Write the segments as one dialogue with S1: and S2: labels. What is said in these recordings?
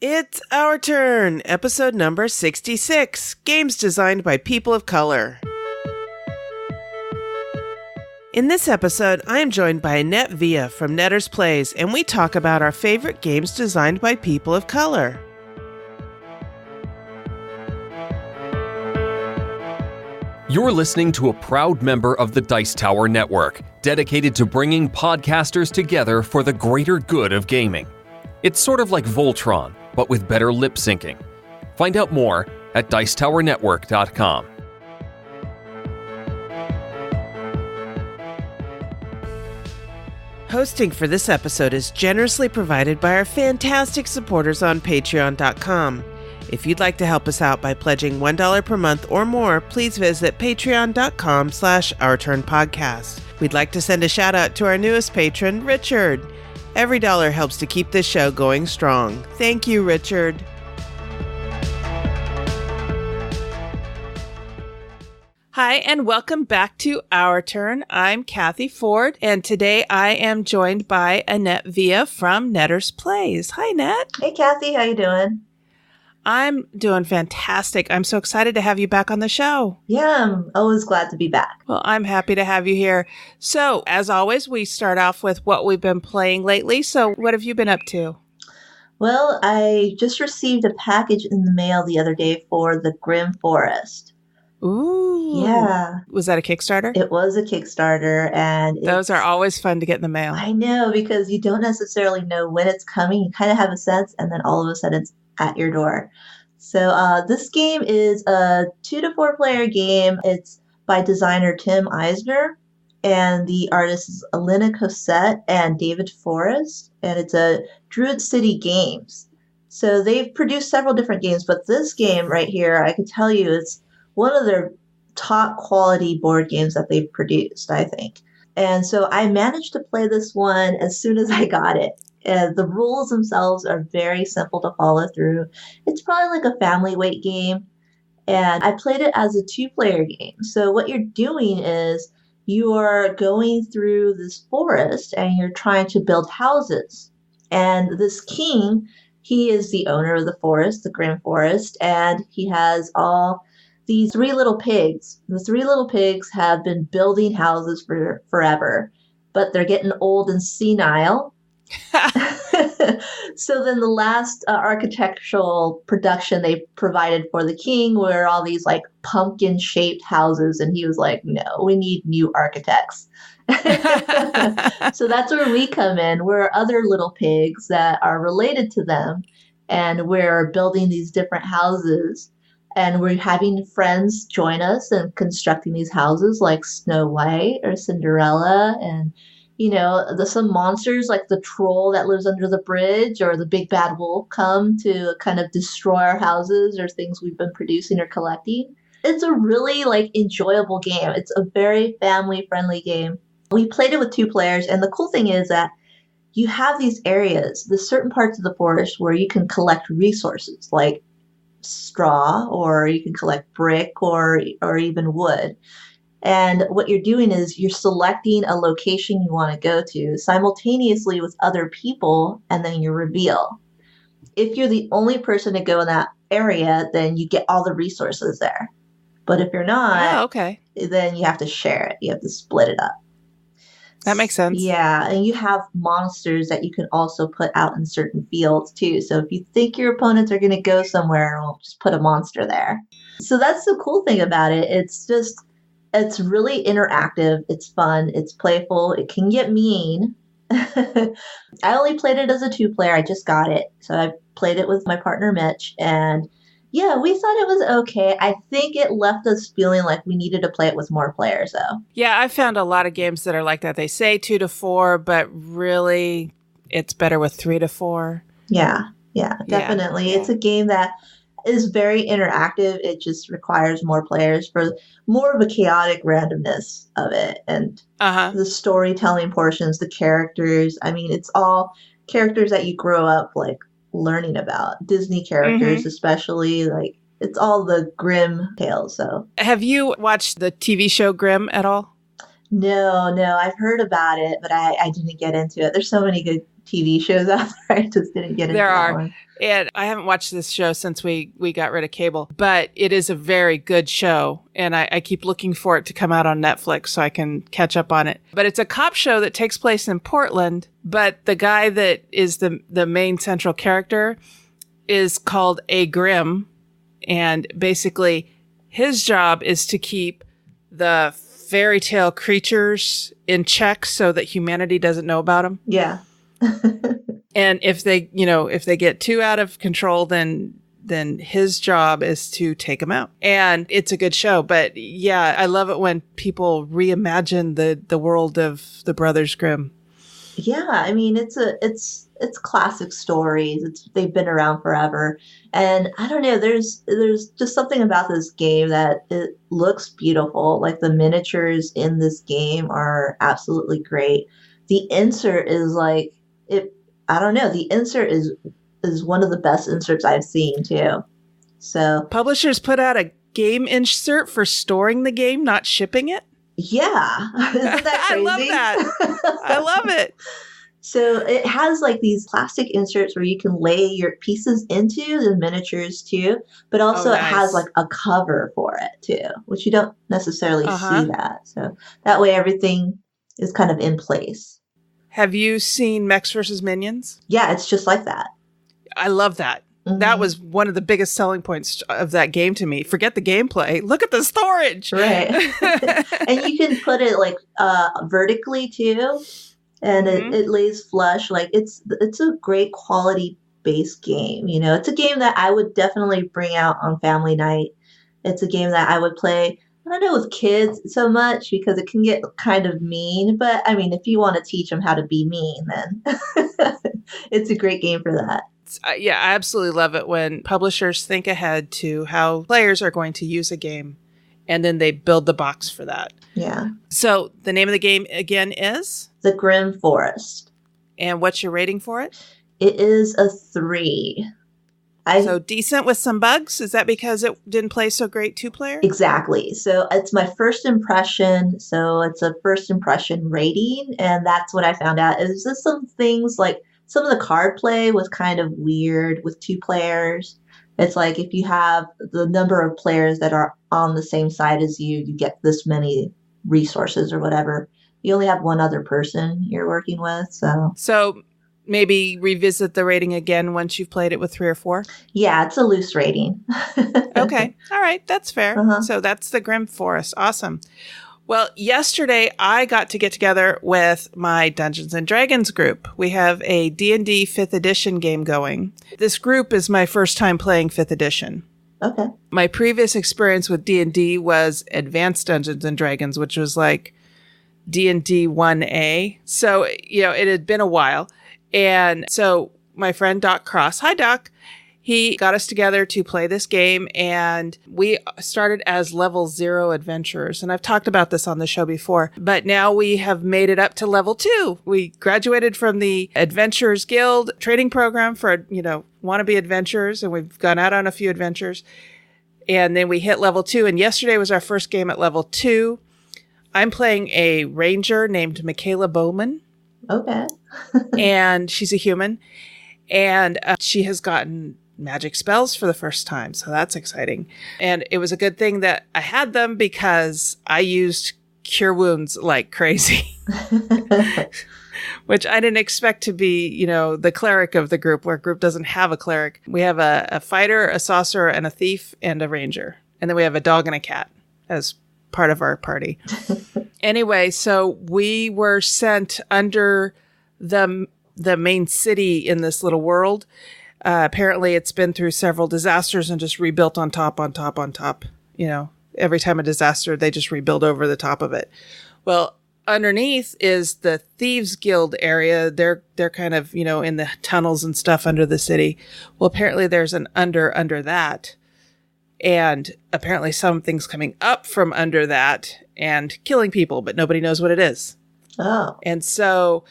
S1: It's our turn, episode number 66, games designed by people of color. In this episode, I am joined by Annette Villa from Netter's Plays, and we talk about our favorite games designed by people of color.
S2: You're listening to a proud member of the Dice Tower Network, dedicated to bringing podcasters together for the greater good of gaming. It's sort of like Voltron, but with better lip syncing. Find out more at dicetowernetwork.com.
S1: Hosting for this episode is generously provided by our fantastic supporters on patreon.com. If you'd like to help us out by pledging $1 per month or more, please visit patreon.com/OurTurnPodcast. We'd like to send a shout out to our newest patron, Richard. Every dollar helps to keep this show going strong. Thank you, Richard. Hi, and welcome back to Our Turn. I'm Cathy Ford, and today I am joined by Annette Villa from Netter's Plays. Hi, Annette.
S3: Hey, Cathy. How you doing?
S1: I'm doing fantastic. I'm so excited to have you back on the show.
S3: Yeah, I'm always glad to be back.
S1: Well, I'm happy to have you here. So, as always, we start off with what we've been playing lately. So, what have you been up to?
S3: Well, I just received a package in the mail the other day for the Grim Forest.
S1: Ooh.
S3: Yeah.
S1: Was that a Kickstarter?
S3: It was a Kickstarter, and
S1: those are always fun to get in the mail.
S3: I know, because you don't necessarily know when it's coming. You kind of have a sense, and then all of a sudden it's at your door. So this game is a 2 to 4 player game. It's by designer Tim Eisner, and the artists is Elena Cosette and David Forrest, and it's a Druid City Games. So they've produced several different games, but this game right here, I can tell you, it's one of their top quality board games that they've produced, I think. And so I managed to play this one as soon as I got it. The rules themselves are very simple to follow through. It's probably like a family weight game. And I played it as a 2-player game. So what you're doing is you are going through this forest and you're trying to build houses. And this king, he is the owner of the forest, the Grim Forest, and he has all these 3 little pigs. The 3 little pigs have been building houses for forever, but they're getting old and senile. So then the last architectural production they provided for the king were all these like pumpkin shaped houses, and he was like, no, we need new architects. So that's where we come in. We're other little pigs that are related to them, and we're building these different houses, and we're having friends join us and constructing these houses like Snow White or Cinderella, and you know, some monsters like the troll that lives under the bridge or the big bad wolf come to kind of destroy our houses or things we've been producing or collecting. It's a really like enjoyable game. It's a very family friendly game. We played it with 2 players, and the cool thing is that you have these areas, there's certain parts of the forest where you can collect resources like straw, or you can collect brick or even wood. And what you're doing is you're selecting a location you want to go to simultaneously with other people, and then you reveal. If you're the only person to go in that area, then you get all the resources there. But if you're not, then you have to share it. You have to split it up.
S1: That makes sense.
S3: Yeah, and you have monsters that you can also put out in certain fields too. So if you think your opponents are going to go somewhere, well, just put a monster there. So that's the cool thing about it. It's really interactive. It's fun. It's playful. It can get mean. I only played it as a 2-player. I just got it. So I played it with my partner, Mitch. And yeah, we thought it was okay. I think it left us feeling like we needed to play it with more players, though.
S1: Yeah, I found a lot of games that are like that. They say 2 to 4, but really it's better with 3 to 4.
S3: Yeah, definitely. Yeah. It's a game that is very interactive. It just requires more players for more of a chaotic randomness of it. And the storytelling portions, the characters, I mean, it's all characters that you grow up like learning about. Disney characters, especially, like it's all the Grimm tales. So
S1: have you watched the TV show Grimm at all?
S3: No, I've heard about it, but I didn't get into it. There's so many good TV shows out there. I just didn't get into
S1: There
S3: that
S1: are.
S3: one.
S1: And I haven't watched this show since we got rid of cable, but it is a very good show. And I keep looking for it to come out on Netflix so I can catch up on it. But it's a cop show that takes place in Portland. But the guy that is the main central character is called A. Grimm. And basically his job is to keep the fairy tale creatures in check so that humanity doesn't know about them.
S3: Yeah.
S1: And if they get too out of control, then his job is to take them out. And it's a good show. But yeah, I love it when people reimagine the world of the Brothers Grimm.
S3: Yeah, I mean it's classic stories. They've been around forever, and I don't know. There's just something about this game that it looks beautiful. Like the miniatures in this game are absolutely great. The insert is like it. I don't know. The insert is one of the best inserts I've seen too. So
S1: Publishers put out a game insert for storing the game, not shipping it.
S3: yeah, isn't that crazy?
S1: I love that. I love it.
S3: So it has like these plastic inserts where you can lay your pieces into the miniatures too, but also it has like a cover for it too, which you don't necessarily see that. So that way everything is kind of in place.
S1: Have you seen Mechs vs. Minions?
S3: Yeah, it's just like that.
S1: I love that.
S3: Mm-hmm.
S1: That was one of the biggest selling points of that game to me. Forget the gameplay. Look at the storage.
S3: Right. And you can put it like vertically too. And it lays flush. Like it's a great quality based game. You know, it's a game that I would definitely bring out on family night. It's a game that I would play, I don't know, with kids so much because it can get kind of mean. But I mean, if you want to teach them how to be mean, then it's a great game for that.
S1: Yeah, I absolutely love it when publishers think ahead to how players are going to use a game, and then they build the box for that.
S3: Yeah.
S1: So the name of the game again is?
S3: The Grim Forest.
S1: And what's your rating for it?
S3: It is a 3.
S1: So decent with some bugs? Is that because it didn't play so great 2-player?
S3: Exactly. So it's my first impression. So it's a first impression rating. And that's what I found out. Is just some things like some of the card play was kind of weird with 2 players. It's like if you have the number of players that are on the same side as you, you get this many resources or whatever. You only have one other person you're working with. So
S1: maybe revisit the rating again once you've played it with 3 or 4?
S3: Yeah, it's a loose rating.
S1: Okay. All right. That's fair.
S3: Uh-huh.
S1: So that's the Grim Forest. Awesome. Well, yesterday I got to get together with my Dungeons and Dragons group. We have a D&D 5th edition game going. This group is my first time playing 5th edition.
S3: Okay.
S1: My previous experience with D&D was Advanced Dungeons and Dragons, which was like D&D 1A. So, it had been a while. And so my friend Doc Cross, hi Doc, he got us together to play this game, and we started as level 0 adventurers. And I've talked about this on the show before, but now we have made it up to level 2. We graduated from the Adventurers Guild training program for, wannabe adventurers, and we've gone out on a few adventures. And then we hit level 2, and yesterday was our first game at level 2. I'm playing a ranger named Michaela Bowman.
S3: Okay.
S1: And she's a human, and she has gotten magic spells for the first time. So that's exciting. And it was a good thing that I had them because I used cure wounds like crazy, which I didn't expect to be, the cleric of the group. Our group doesn't have a cleric. We have a fighter, a sorcerer, and a thief, and a ranger. And then we have a dog and a cat as part of our party. Anyway, so we were sent under the main city in this little world. Apparently it's been through several disasters and just rebuilt on top. Every time a disaster, they just rebuild over the top of it. Well, underneath is the Thieves Guild area. They're kind of, in the tunnels and stuff under the city. Well, apparently there's an under that. And apparently something's coming up from under that and killing people, but nobody knows what it is.
S3: Oh.
S1: And so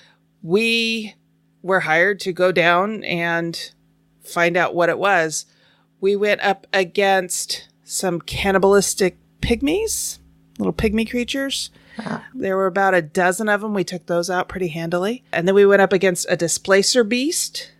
S1: we were hired to go down and find out what it was. We went up against some cannibalistic pygmies, little pygmy creatures. There were about a dozen of them. We took those out pretty handily. And then we went up against a displacer beast.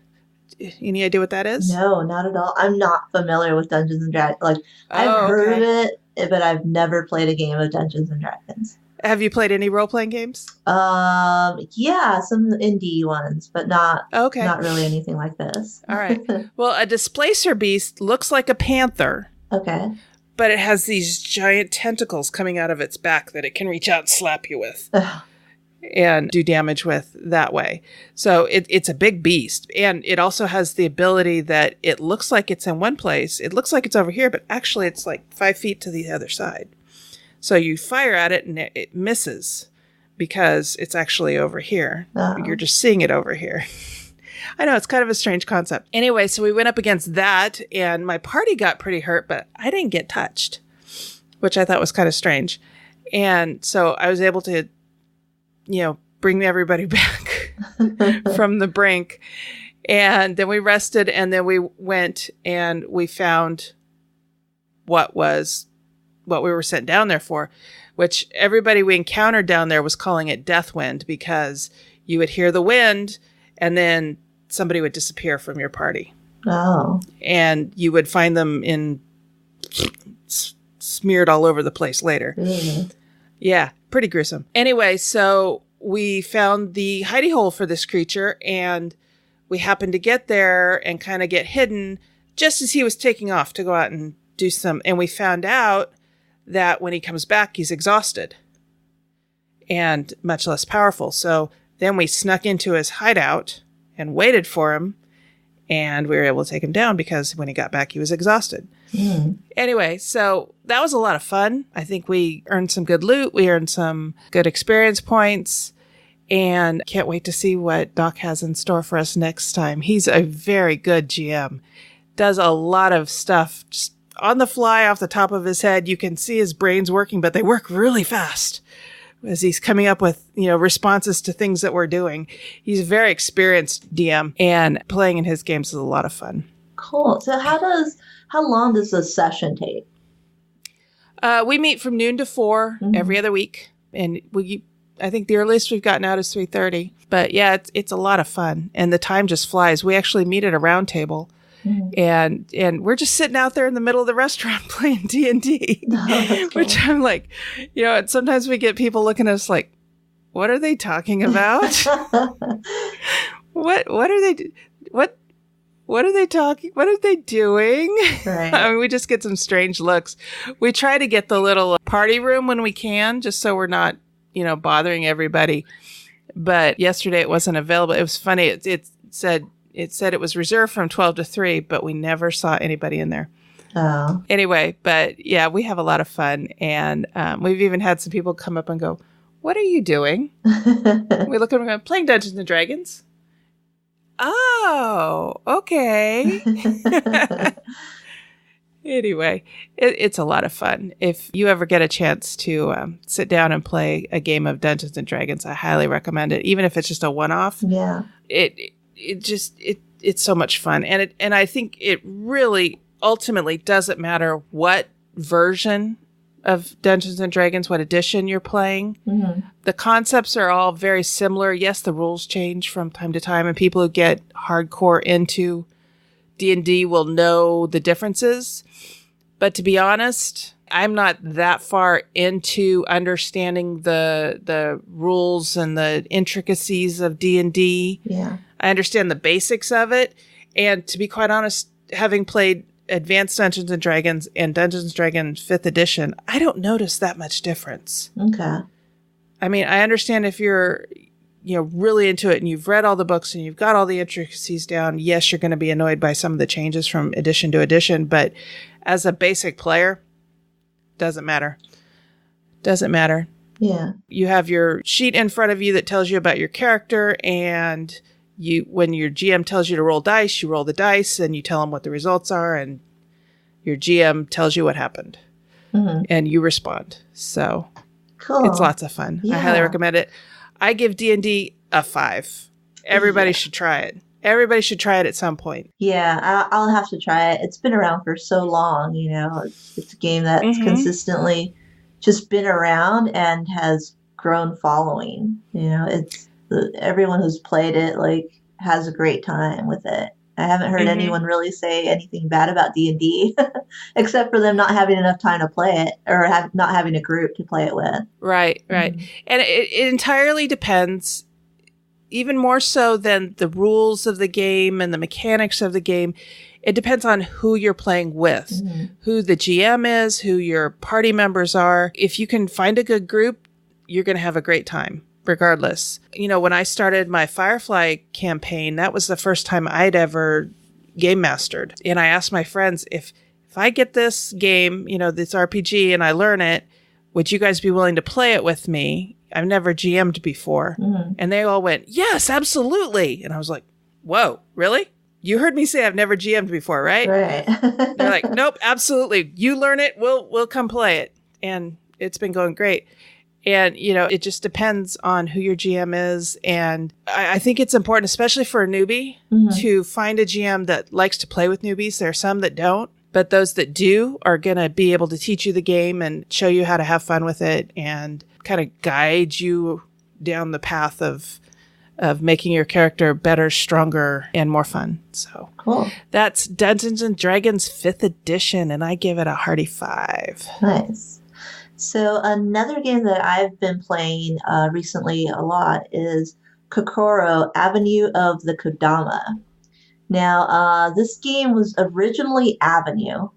S1: Any idea what that is?
S3: No, not at all. I'm not familiar with Dungeons and Dragons. Like, I've heard of it, but I've never played a game of Dungeons and Dragons.
S1: Have you played any role-playing games?
S3: Yeah, some indie ones, but not really anything like this.
S1: All right. Well, a displacer beast looks like a panther.
S3: Okay.
S1: But it has these giant tentacles coming out of its back that it can reach out and slap you with. And do damage with that way. So it's a big beast. And it also has the ability that it looks like it's in one place. It looks like it's over here, but actually it's like 5 feet to the other side. So you fire at it and it misses because it's actually over here. You're just seeing it over here. I know, it's kind of a strange concept. Anyway, so we went up against that and my party got pretty hurt, but I didn't get touched, which I thought was kind of strange. And so I was able to, bring everybody back from the brink. And then we rested and then we went and we found what we were sent down there for, which everybody we encountered down there was calling it death wind because you would hear the wind and then somebody would disappear from your party.
S3: Oh.
S1: And you would find them smeared all over the place later.
S3: Mm.
S1: Yeah, pretty gruesome. Anyway, so we found the hidey hole for this creature and we happened to get there and kind of get hidden just as he was taking off to go out and do some. And we found out that when he comes back, he's exhausted and much less powerful. So then we snuck into his hideout and waited for him. And we were able to take him down because when he got back, he was exhausted. Mm. Anyway, so that was a lot of fun. I think we earned some good loot. We earned some good experience points. And can't wait to see what Doc has in store for us next time. He's a very good GM. Does a lot of stuff just on the fly off the top of his head. You can see his brains working, but they work really fast as he's coming up with, responses to things that we're doing. He's a very experienced DM and playing in his games is a lot of fun.
S3: Cool. So how long does a session take?
S1: We meet from noon to 4 every other week. And I think the earliest we've gotten out is 3:30. But yeah, it's a lot of fun. And the time just flies. We actually meet at a round table. And we're just sitting out there in the middle of the restaurant playing D&D, which I'm like, and sometimes we get people looking at us like, what are they talking about? What are they talking? What are they doing?
S3: Right.
S1: I mean, we just get some strange looks. We try to get the little party room when we can, just so we're not, bothering everybody. But yesterday it wasn't available. It was funny. It said it was reserved from 12 to 3, but we never saw anybody in there.
S3: Oh.
S1: Anyway, but yeah, we have a lot of fun. And we've even had some people come up and go, what are you doing? We look at them playing Dungeons and Dragons. Oh, okay. Anyway, it's a lot of fun. If you ever get a chance to sit down and play a game of Dungeons and Dragons, I highly recommend it. Even if it's just a one-off.
S3: Yeah.
S1: It's so much fun. And I think it really ultimately doesn't matter what version of Dungeons and Dragons, what edition you're playing. Mm-hmm. The concepts are all very similar. Yes, the rules change from time to time, and people who get hardcore into D&D will know the differences. But to be honest, I'm not that far into understanding the rules and the intricacies of D&D.
S3: Yeah.
S1: I understand the basics of it. And to be quite honest, having played Advanced Dungeons & Dragons and Dungeons & Dragons 5th edition, I don't notice that much difference.
S3: Okay.
S1: I mean, I understand if you're, really into it and you've read all the books and you've got all the intricacies down, yes, you're going to be annoyed by some of the changes from edition to edition. But as a basic player, doesn't matter. Doesn't matter.
S3: Yeah.
S1: You have your sheet in front of you that tells you about your character, and when your GM tells you to roll dice, you roll the dice and you tell them what the results are, and your GM tells you what happened. Mm-hmm. And you respond. So
S3: cool.
S1: It's lots of fun. Yeah. I highly recommend it. I give D&D a 5. Everybody should try it. Everybody should try it at some point.
S3: Yeah, I'll have to try it. It's been around for so long, It's a game that's consistently just been around and has grown following. It's everyone who's played it like has a great time with it. I haven't heard anyone really say anything bad about D&D, except for them not having enough time to play it or not having a group to play it with.
S1: Right. And it entirely depends, even more so than the rules of the game and the mechanics of the game. It depends on who you're playing with, who the GM is, who your party members are. If you can find a good group, you're going to have a great time. Regardless. When I started my Firefly campaign, that was the first time I'd ever game mastered. And I asked my friends, if I get this game, this RPG, and I learn it, would you guys be willing to play it with me? I've never GM'd before. And they all went, yes, absolutely. And I was like, whoa, really? You heard me say I've never GM'd before, right?
S3: Right.
S1: They're like, nope, absolutely. You learn it, we'll come play it. And it's been going great. And, it just depends on who your GM is. And I think it's important, especially for a newbie, to find a GM that likes to play with newbies. There are some that don't, but those that do are going to be able to teach you the game and show you how to have fun with it and kind of guide you down the path of making your character better, stronger, and more fun. So
S3: cool.
S1: That's Dungeons & Dragons 5th edition, and I give it a hearty 5.
S3: Nice. So another game that I've been playing recently a lot is Kokoro, Avenue of the Kodama. Now, this game was originally Avenue.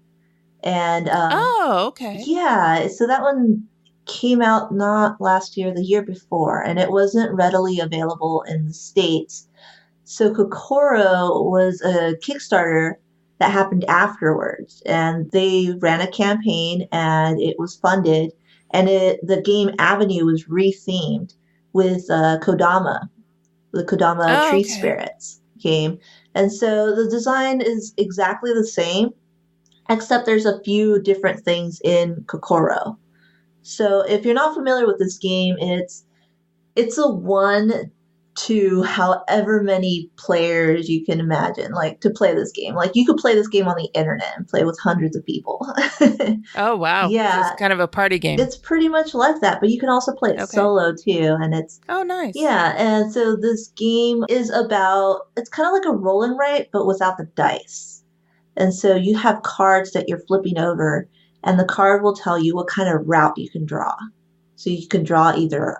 S3: And
S1: okay.
S3: Yeah, so that one came out not last year, the year before, and it wasn't readily available in the States. So Kokoro was a Kickstarter that happened afterwards, and they ran a campaign and it was funded, and the game Avenue was rethemed with Kodama, the Kodama Tree Spirits game. And so the design is exactly the same, except there's a few different things in Kokoro. So if you're not familiar with this game, it's a 1 to however many players you can imagine, like, to play this game. Like, you could play this game on the internet and play with hundreds of people.
S1: Oh, wow.
S3: Yeah.
S1: So it's kind of a party game.
S3: It's pretty much like that, but you can also play it solo, too. And it's...
S1: Oh, nice.
S3: Yeah, and so this game is about... It's kind of like a roll and write, but without the dice. And so you have cards that you're flipping over, and the card will tell you what kind of route you can draw. So you can draw either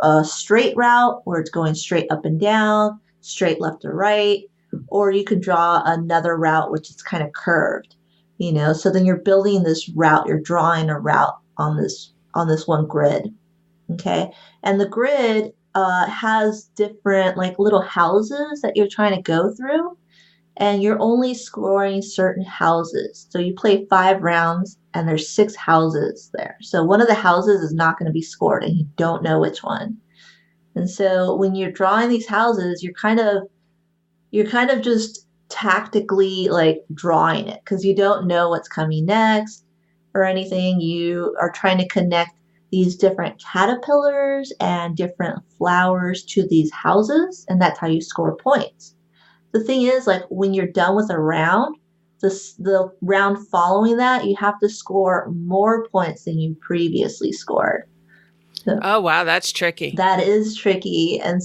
S3: a straight route where it's going straight up and down, straight left to right, or you can draw another route which is kind of curved, So then you're building this route, you're drawing a route on this one grid, okay? And the grid has different like little houses that you're trying to go through, and you're only scoring certain houses. So you play 5 rounds, and there's 6 houses there. So one of the houses is not going to be scored, and you don't know which one. And so when you're drawing these houses, you're kind of just tactically like drawing it, because you don't know what's coming next or anything. You are trying to connect these different caterpillars and different flowers to these houses, and that's how you score points. The thing is, like, when you're done with a round, the round following that, you have to score more points than you previously scored. So
S1: oh, wow, that's tricky.
S3: That is tricky. And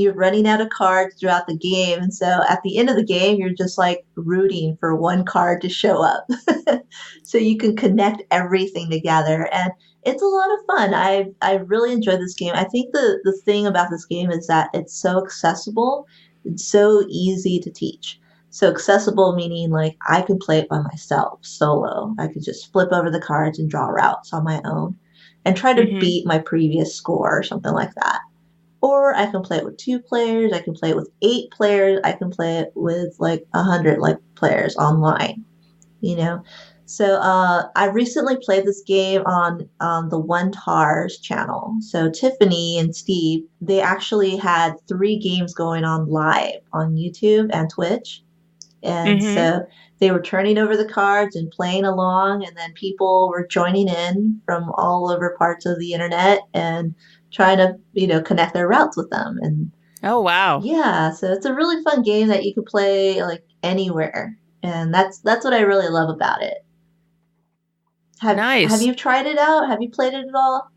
S3: you're running out of cards throughout the game. And so at the end of the game, you're just like rooting for one card to show up so you can connect everything together. And it's a lot of fun. I really enjoyed this game. I think the thing about this game is that it's so accessible. It's so easy to teach. So accessible meaning like I could play it by myself, solo. I could just flip over the cards and draw routes on my own and try to beat my previous score or something like that. Or I can play it with 2 players. I can play it with 8 players. I can play it with like 100 players online, So I recently played this game on the One Tars channel. So Tiffany and Steve, they actually had 3 games going on live on YouTube and Twitch. And so they were turning over the cards and playing along, and then people were joining in from all over parts of the internet and trying to, connect their routes with them. And
S1: oh, wow.
S3: Yeah, so it's a really fun game that you could play like anywhere. And that's what I really love about it.
S1: Nice.
S3: Have you tried it out? Have you played it at all?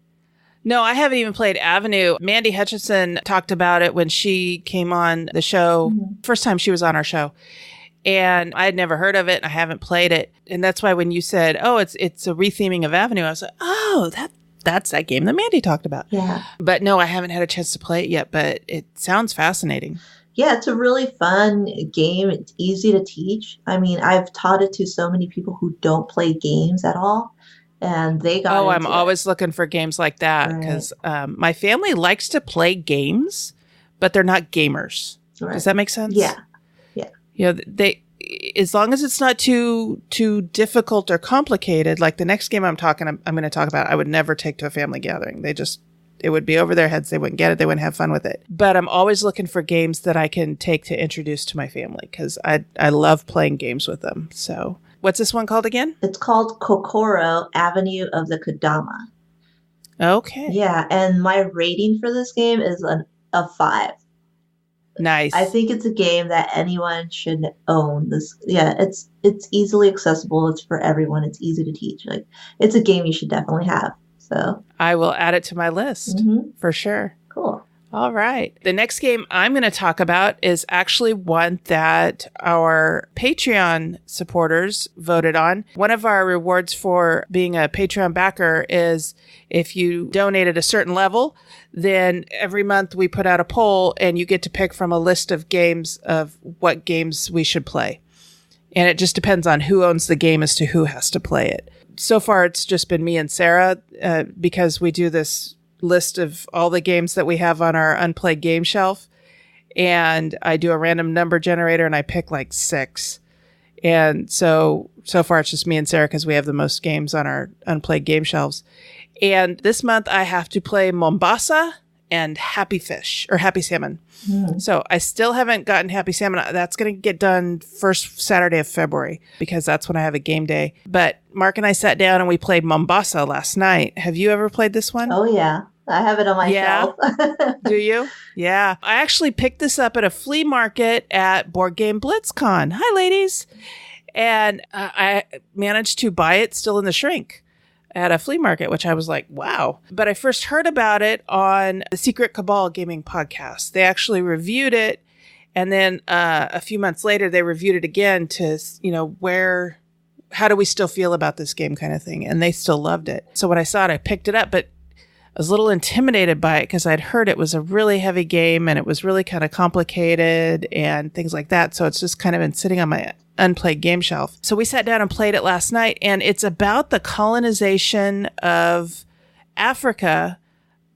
S1: No, I haven't even played Avenue. Mandy Hutchinson talked about it when she came on the show, first time she was on our show. And I had never heard of it. And I haven't played it. And that's why when you said, oh, it's a retheming of Avenue, I was like, oh, that's that game that Mandy talked about.
S3: Yeah.
S1: But no, I haven't had a chance to play it yet, but it sounds fascinating.
S3: Yeah, it's a really fun game. It's easy to teach. I mean, I've taught it to so many people who don't play games at all. And they got
S1: Oh, I'm
S3: into
S1: always looking for games like that because my family likes to play games, but they're not gamers.
S3: Right.
S1: Does that make sense?
S3: Yeah. Yeah.
S1: You know, as long as it's not too difficult or complicated, like the next game I'm going to talk about, I would never take to a family gathering. It would be over their heads. They wouldn't get it. They wouldn't have fun with it. But I'm always looking for games that I can take to introduce to my family because I love playing games with them. So what's this one called again?
S3: It's called Kokoro, Avenue of the Kodama.
S1: Okay.
S3: Yeah, and my rating for this game is a 5.
S1: Nice.
S3: I think it's a game that anyone should own. It's easily accessible. It's for everyone. It's easy to teach. Like, it's a game you should definitely have. So
S1: I will add it to my list for sure.
S3: Cool.
S1: All right. The next game I'm going to talk about is actually one that our Patreon supporters voted on. One of our rewards for being a Patreon backer is if you donate at a certain level, then every month we put out a poll and you get to pick from a list of games of what games we should play. And it just depends on who owns the game as to who has to play it. So far, it's just been me and Sarah because we do this list of all the games that we have on our unplayed game shelf. And I do a random number generator and I pick like 6. And so far, it's just me and Sarah because we have the most games on our unplayed game shelves. And this month, I have to play Mombasa and Happy Fish or Happy Salmon. So I still haven't gotten Happy Salmon. That's going to get done first Saturday of February because that's when I have a game day. But Mark and I sat down and we played Mombasa last night. Have you ever played this one?
S3: Oh, yeah. I have it on my shelf.
S1: Do you? Yeah. I actually picked this up at a flea market at Board Game BlitzCon. Hi, ladies. And I managed to buy it still in the shrink at a flea market, which I was like, wow. But I first heard about it on the Secret Cabal Gaming podcast. They actually reviewed it. And then a few months later, they reviewed it again to, how do we still feel about this game kind of thing? And they still loved it. So when I saw it, I picked it up, but I was a little intimidated by it because I'd heard it was a really heavy game and it was really kind of complicated and things like that. So it's just kind of been sitting on my unplayed game shelf. So we sat down and played it last night, and it's about the colonization of Africa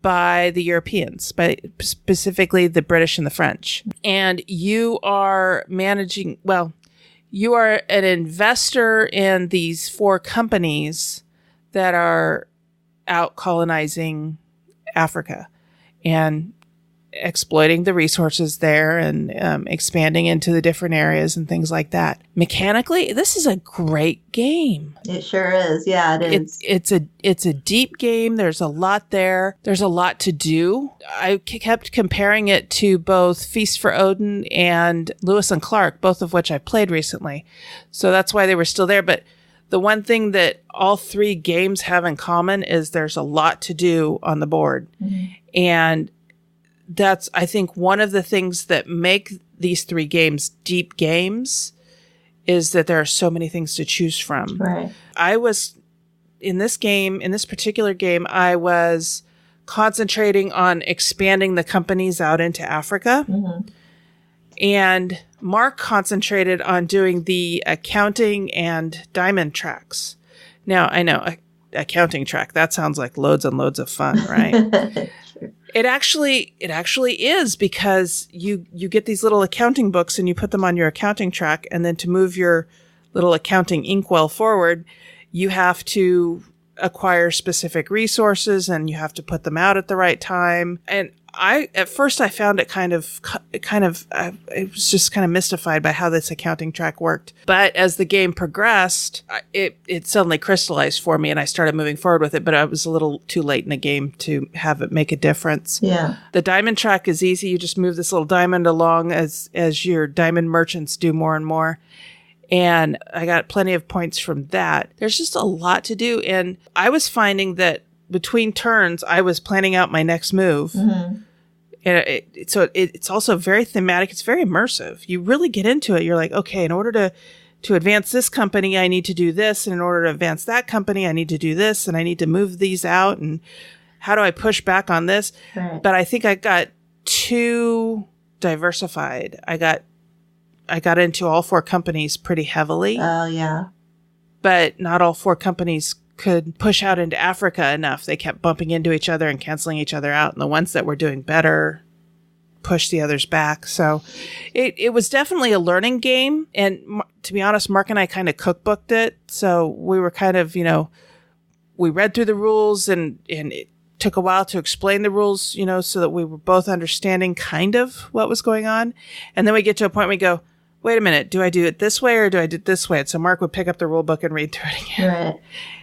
S1: by the Europeans, by specifically the British and the French. And you are you are an investor in these 4 companies that are out colonizing Africa and exploiting the resources there and expanding into the different areas and things like that. Mechanically, this is a great game.
S3: It sure is. Yeah, it is.
S1: It's a deep game. There's a lot there. There's a lot to do. I kept comparing it to both Feast for Odin and Lewis and Clark, both of which I played recently. So that's why they were still there. But the one thing that all 3 games have in common is there's a lot to do on the board. And that's, I think, one of the things that make these 3 games deep games is that there are so many things to choose from.
S3: Right.
S1: I was, in this particular game, I was concentrating on expanding the companies out into Africa. And Mark concentrated on doing the accounting and diamond tracks. Now, I know, accounting track, that sounds like loads and loads of fun, right? Sure. It actually is, because you get these little accounting books and you put them on your accounting track, and then to move your little accounting inkwell forward, you have to acquire specific resources and you have to put them out at the right time. And at first I found it I was just kind of mystified by how this accounting track worked. But as the game progressed, it suddenly crystallized for me and I started moving forward with it, but I was a little too late in the game to have it make a difference.
S3: Yeah.
S1: The diamond track is easy. You just move this little diamond along as your diamond merchants do more and more. And I got plenty of points from that. There's just a lot to do. And I was finding that between turns, I was planning out my next move.
S3: Mm-hmm.
S1: And it's also very thematic. It's very immersive. You really get into it. You're like, okay, in order to advance this company, I need to do this. And in order to advance that company, I need to do this. And I need to move these out. And how do I push back on this?
S3: Right.
S1: But I think I got too diversified. I got into all 4 companies pretty heavily.
S3: Oh, yeah.
S1: But not all 4 companies could push out into Africa enough. They kept bumping into each other and canceling each other out. And the ones that were doing better pushed the others back. So it was definitely a learning game. And to be honest, Mark and I kind of cookbooked it. So we were kind of, we read through the rules and it took a while to explain the rules, so that we were both understanding kind of what was going on. And then we get to a point where we go, wait a minute, do I do it this way or do I do it this way? And so Mark would pick up the rule book and read through it again.
S3: Right.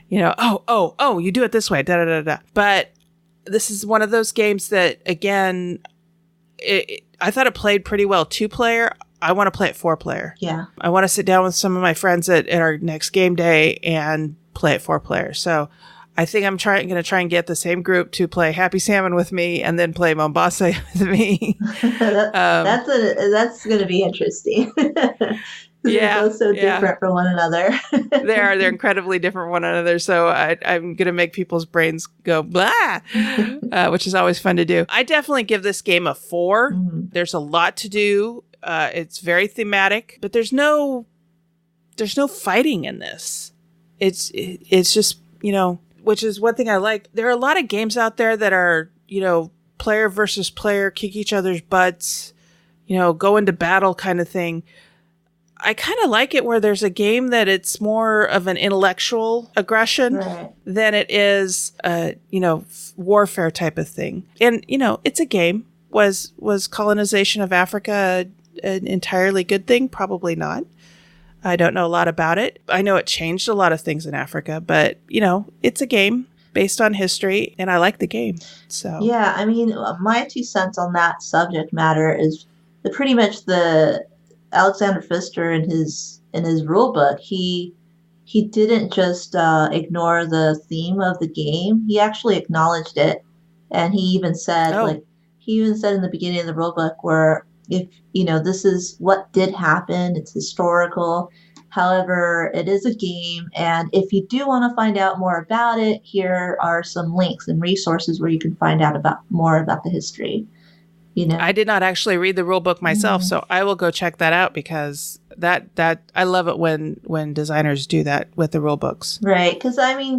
S1: You do it this way, da da da da. But this is one of those games that, again, I thought it played pretty well 2-player. I want to play it 4-player.
S3: Yeah.
S1: I want to sit down with some of my friends at our next game day and play it 4-player. So I think I'm going to try and get the same group to play Happy Salmon with me and then play Mombasa with me.
S3: That's going to be interesting.
S1: Yeah,
S3: they're both so different from one another.
S1: They're incredibly different from one another. So I'm going to make people's brains go blah, which is always fun to do. I definitely give this game a 4. Mm-hmm. There's a lot to do. It's very thematic, but there's no fighting in this. It's just, which is one thing I like. There are a lot of games out there that are, player versus player, kick each other's butts, go into battle kind of thing. I kind of like it where there's a game that it's more of an intellectual aggression than it is, warfare type of thing. And, it's a game. Was colonization of Africa an entirely good thing? Probably not. I don't know a lot about it. I know it changed a lot of things in Africa, but, it's a game based on history, and I like the game. So
S3: yeah, I mean, my 2 cents on that subject matter is that pretty much the Alexander Pfister in his rule book, he didn't just ignore the theme of the game. He actually acknowledged it, and he even said in the beginning of the rule book where if this is what did happen, it's historical. However, it is a game, and if you do want to find out more about it, here are some links and resources where you can find out more about the history.
S1: I did not actually read the rule book myself, so I will go check that out because that I love it when designers do that with the rule books.
S3: Right, because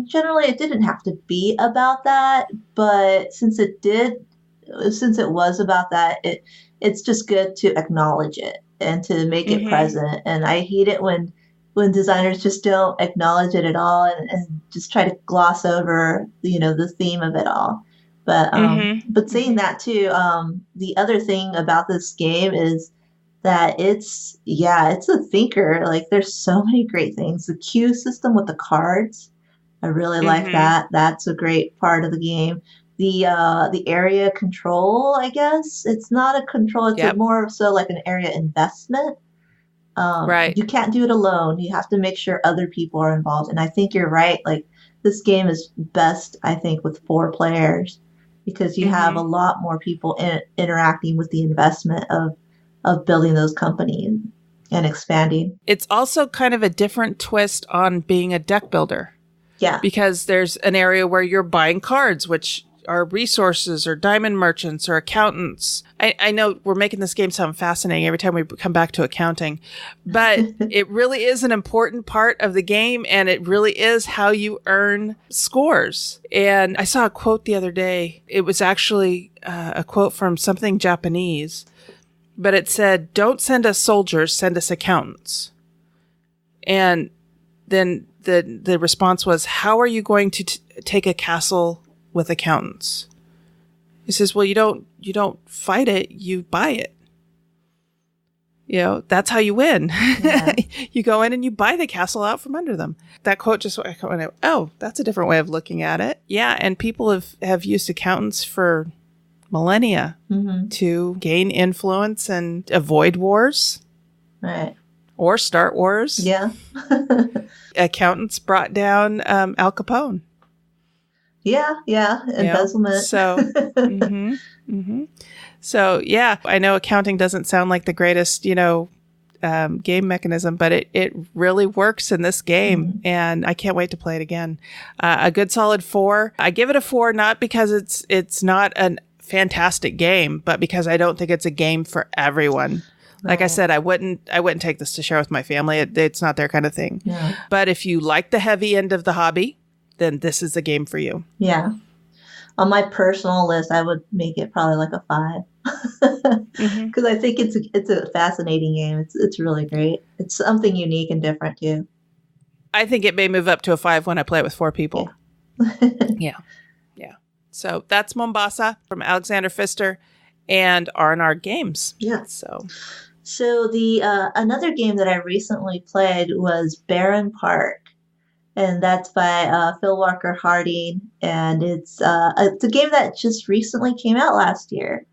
S3: generally it didn't have to be about that, but since it was about that, it's just good to acknowledge it and to make it present. And I hate it when designers just don't acknowledge it at all and just try to gloss over the theme of it all. But saying that too, the other thing about this game is that it's a thinker. Like there's so many great things. The queue system with the cards, I really like that. That's a great part of the game. The area control, I guess it's not a control. It's more so like an area investment. Right. You can't do it alone. You have to make sure other people are involved. And I think you're right. Like this game is best, I think, with 4 players. Because you have a lot more people interacting with the investment of building those companies and expanding.
S1: It's also kind of a different twist on being a deck builder.
S3: Yeah.
S1: Because there's an area where you're buying cards, which are resources or diamond merchants or accountants. I know we're making this game sound fascinating every time we come back to accounting, but it really is an important part of the game, and it really is how you earn scores. And I saw a quote the other day. It was actually a quote from something Japanese, but it said, "Don't send us soldiers, send us accountants." And then the response was, "How are you going to take a castle with accountants?" He says, "Well, you don't fight it, you buy it. That's how you win." Yeah. You go in and you buy the castle out from under them. That quote just went, oh, that's a different way of looking at it. Yeah, and people have used accountants for millennia to gain influence and avoid wars.
S3: Right.
S1: Or start wars.
S3: Yeah.
S1: Accountants brought down Al Capone.
S3: Yeah, embezzlement.
S1: So, so yeah, I know accounting doesn't sound like the greatest, game mechanism, but it really works in this game, and I can't wait to play it again. A good solid 4. I give it a 4, not because it's not a fantastic game, but because I don't think it's a game for everyone. Like I said, I wouldn't take this to share with my family. It's not their kind of thing.
S3: Yeah.
S1: But if you like the heavy end of the hobby, then this is the game for you.
S3: Yeah. On my personal list, I would make it probably like a 5. Because I think it's a fascinating game. It's really great. It's something unique and different too.
S1: I think it may move up to a 5 when I play it with 4 people. Yeah. So that's Mombasa from Alexander Pfister and R&R Games.
S3: Yeah.
S1: So
S3: the another game that I recently played was Barren Park, and that's by Phil Walker Harding, and it's a game that just recently came out last year.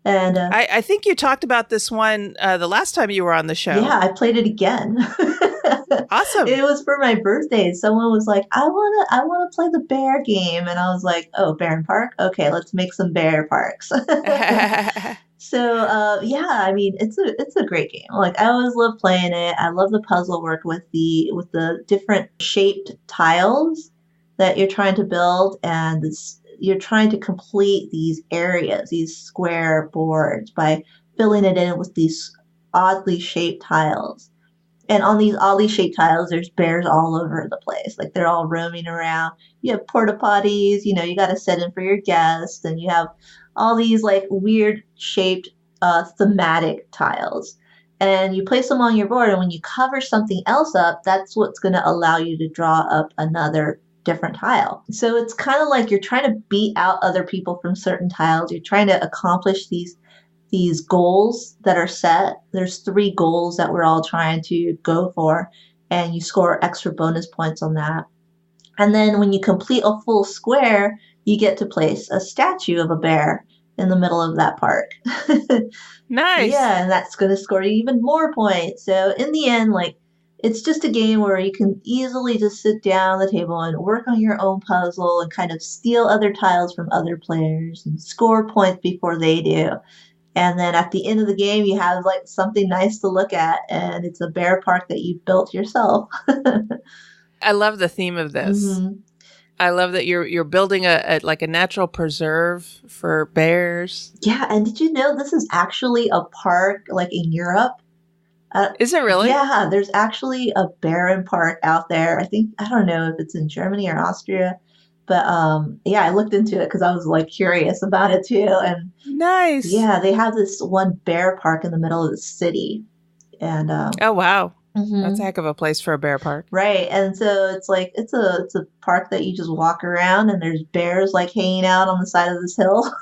S3: And
S1: I think you talked about this one the last time you were on the show.
S3: Yeah, I played it again.
S1: Awesome.
S3: It was for my birthday. Someone was like, I wanna play the bear game. And I was like, oh, Barren Park? Okay, let's make some bear parks. So yeah, I mean, it's a great game. Like, I always love playing it. I love the puzzle work with the different shaped tiles that you're trying to build, and you're trying to complete these areas, these square boards, by filling it in with these oddly shaped tiles. And on these oddly shaped tiles, there's bears all over the place. Like, they're all roaming around. You have porta potties, you got to set in for your guests, and you have all these like weird shaped thematic tiles. And you place them on your board, and when you cover something else up, that's what's going to allow you to draw up another different tile. So it's kind of like you're trying to beat out other people from certain tiles. You're trying to accomplish these goals that are set. There's 3 goals that we're all trying to go for, and you score extra bonus points on that. And then when you complete a full square, you get to place a statue of a bear in the middle of that park.
S1: Nice.
S3: Yeah, and that's going to score you even more points. So in the end, like, it's just a game where you can easily just sit down at the table and work on your own puzzle and kind of steal other tiles from other players and score points before they do. And then at the end of the game, you have like something nice to look at, and it's a bear park that you built yourself.
S1: I love the theme of this. I love that you're building a natural preserve for bears.
S3: Yeah, and did you know this is actually a park like in Europe?
S1: Is it really?
S3: Yeah, there's actually a Barren Park out there. I don't know if it's in Germany or Austria, but yeah, I looked into it because I was like curious about it too. And
S1: nice.
S3: Yeah, they have this one bear park in the middle of the city, and
S1: oh wow, that's a heck of a place for a bear park.
S3: Right, and so it's like it's a park that you just walk around, and there's bears like hanging out on the side of this hill.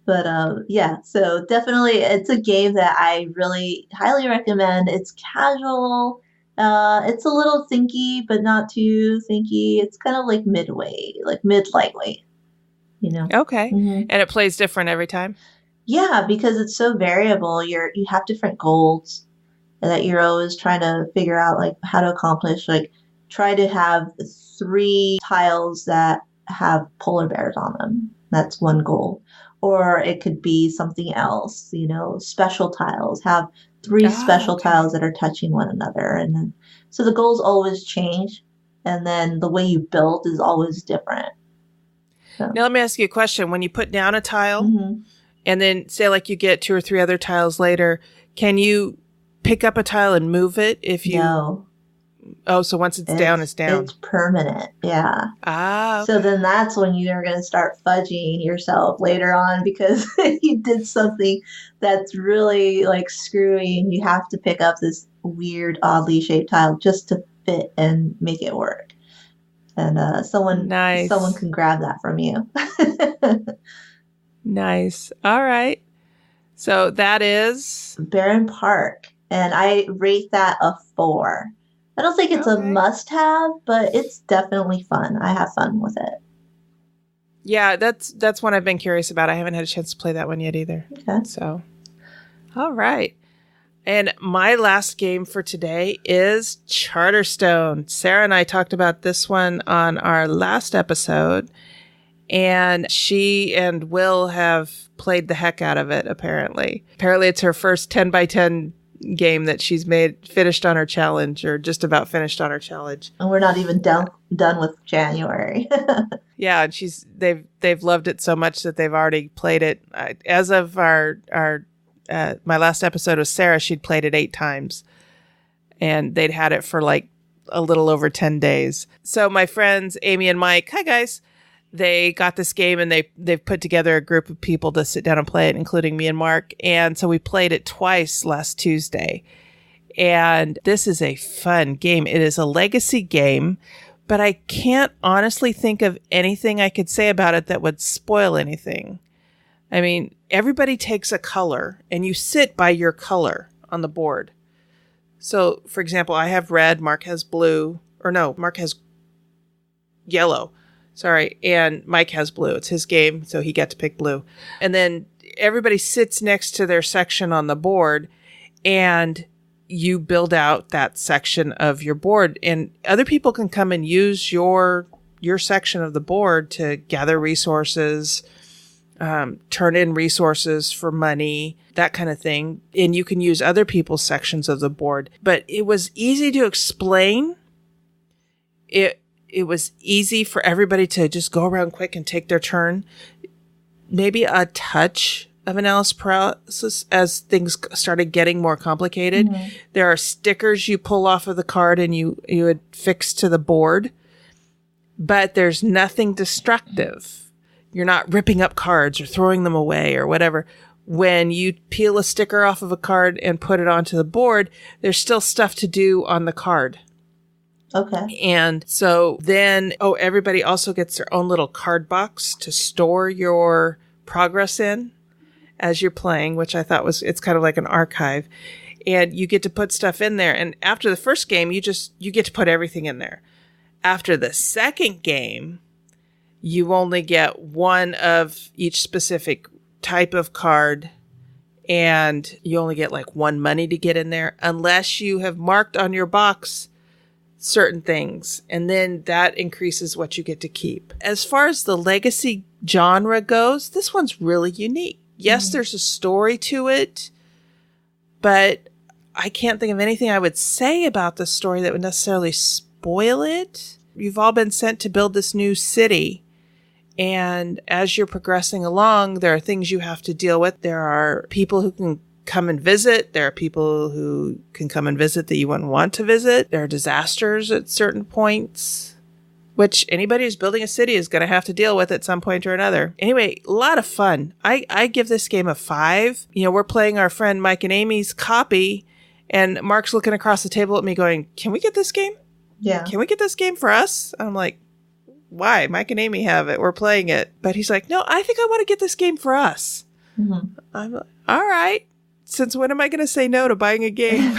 S3: But yeah, so definitely it's a game that I really highly recommend. It's casual. It's a little thinky, but not too thinky. It's kind of like midway, like mid-lightweight,
S1: Okay. And it plays different every time?
S3: Yeah, because it's so variable. You have different goals that you're always trying to figure out like how to accomplish. Like, try to have 3 tiles that have polar bears on them. That's one goal. Or it could be something else, special tiles. Have 3 special tiles that are touching one another. And then, so the goals always change. And then the way you build is always different. So.
S1: Now, let me ask you a question. When you put down a tile and then say like you get 2 or 3 other tiles later, can you pick up a tile and move it if you...
S3: No.
S1: Oh, so once it's down, it's down.
S3: It's permanent, yeah.
S1: Okay.
S3: So then that's when you're going to start fudging yourself later on because you did something that's really like screwy, and you have to pick up this weird, oddly shaped tile just to fit and make it work. And someone can grab that from you.
S1: Nice. All right. So that is
S3: Barren Park, and I rate that a 4. I don't think it's a must-have, but it's definitely fun. I have fun with it.
S1: Yeah, that's one I've been curious about. I haven't had a chance to play that one yet either.
S3: Okay.
S1: So, all right. And my last game for today is Charterstone. Sarah and I talked about this one on our last episode, and she and Will have played the heck out of it, apparently. Apparently it's her first 10 by 10 game that she's finished on her challenge, or just about finished on her challenge.
S3: And we're not even done with January.
S1: Yeah, and they've loved it so much that they've already played it. As of my last episode with Sarah, she'd played it 8 times, and they'd had it for like a little over 10 days. So my friends Amy and Mike, hi guys, they got this game, and they've put together a group of people to sit down and play it, including me and Mark. And so we played it twice last Tuesday. And this is a fun game. It is a legacy game, but I can't honestly think of anything I could say about it that would spoil anything. I mean, everybody takes a color, and you sit by your color on the board. So, for example, I have red, Mark has blue, or no, Mark has yellow. Sorry, and Mike has blue. It's his game, so he got to pick blue. And then everybody sits next to their section on the board, and you build out that section of your board. And other people can come and use your section of the board to gather resources, turn in resources for money, that kind of thing. And you can use other people's sections of the board. But it was easy to explain. It was easy for everybody to just go around quick and take their turn. Maybe a touch of analysis paralysis as things started getting more complicated. Mm-hmm. There are stickers you pull off of the card and you would fix to the board, but there's nothing destructive. You're not ripping up cards or throwing them away or whatever. When you peel a sticker off of a card and put it onto the board, there's still stuff to do on the card.
S3: Okay.
S1: And so then, everybody also gets their own little card box to store your progress in as you're playing, which I thought it's kind of like an archive. And you get to put stuff in there. And after the first game, you get to put everything in there. After the second game, you only get one of each specific type of card, and you only get like one money to get in there unless you have marked on your box certain things, and then that increases what you get to keep. As far as the legacy genre goes, this one's really unique. Yes, there's a story to it, but I can't think of anything I would say about the story that would necessarily spoil it. You've all been sent to build this new city, and as you're progressing along, there are things you have to deal with. There are people who can come and visit. There are people who can come and visit that you wouldn't want to visit. There are disasters at certain points, which anybody who's building a city is going to have to deal with at some point or another. Anyway, a lot of fun. I give this game a 5. We're playing our friend Mike and Amy's copy, and Mark's looking across the table at me going, "Can we get this game?
S3: Yeah.
S1: Can we get this game for us?" I'm like, "Why? Mike and Amy have it. We're playing it." But he's like, "No, I think I want to get this game for us." Mm-hmm. I'm like, "All right. Since when am I going to say no to buying a game?"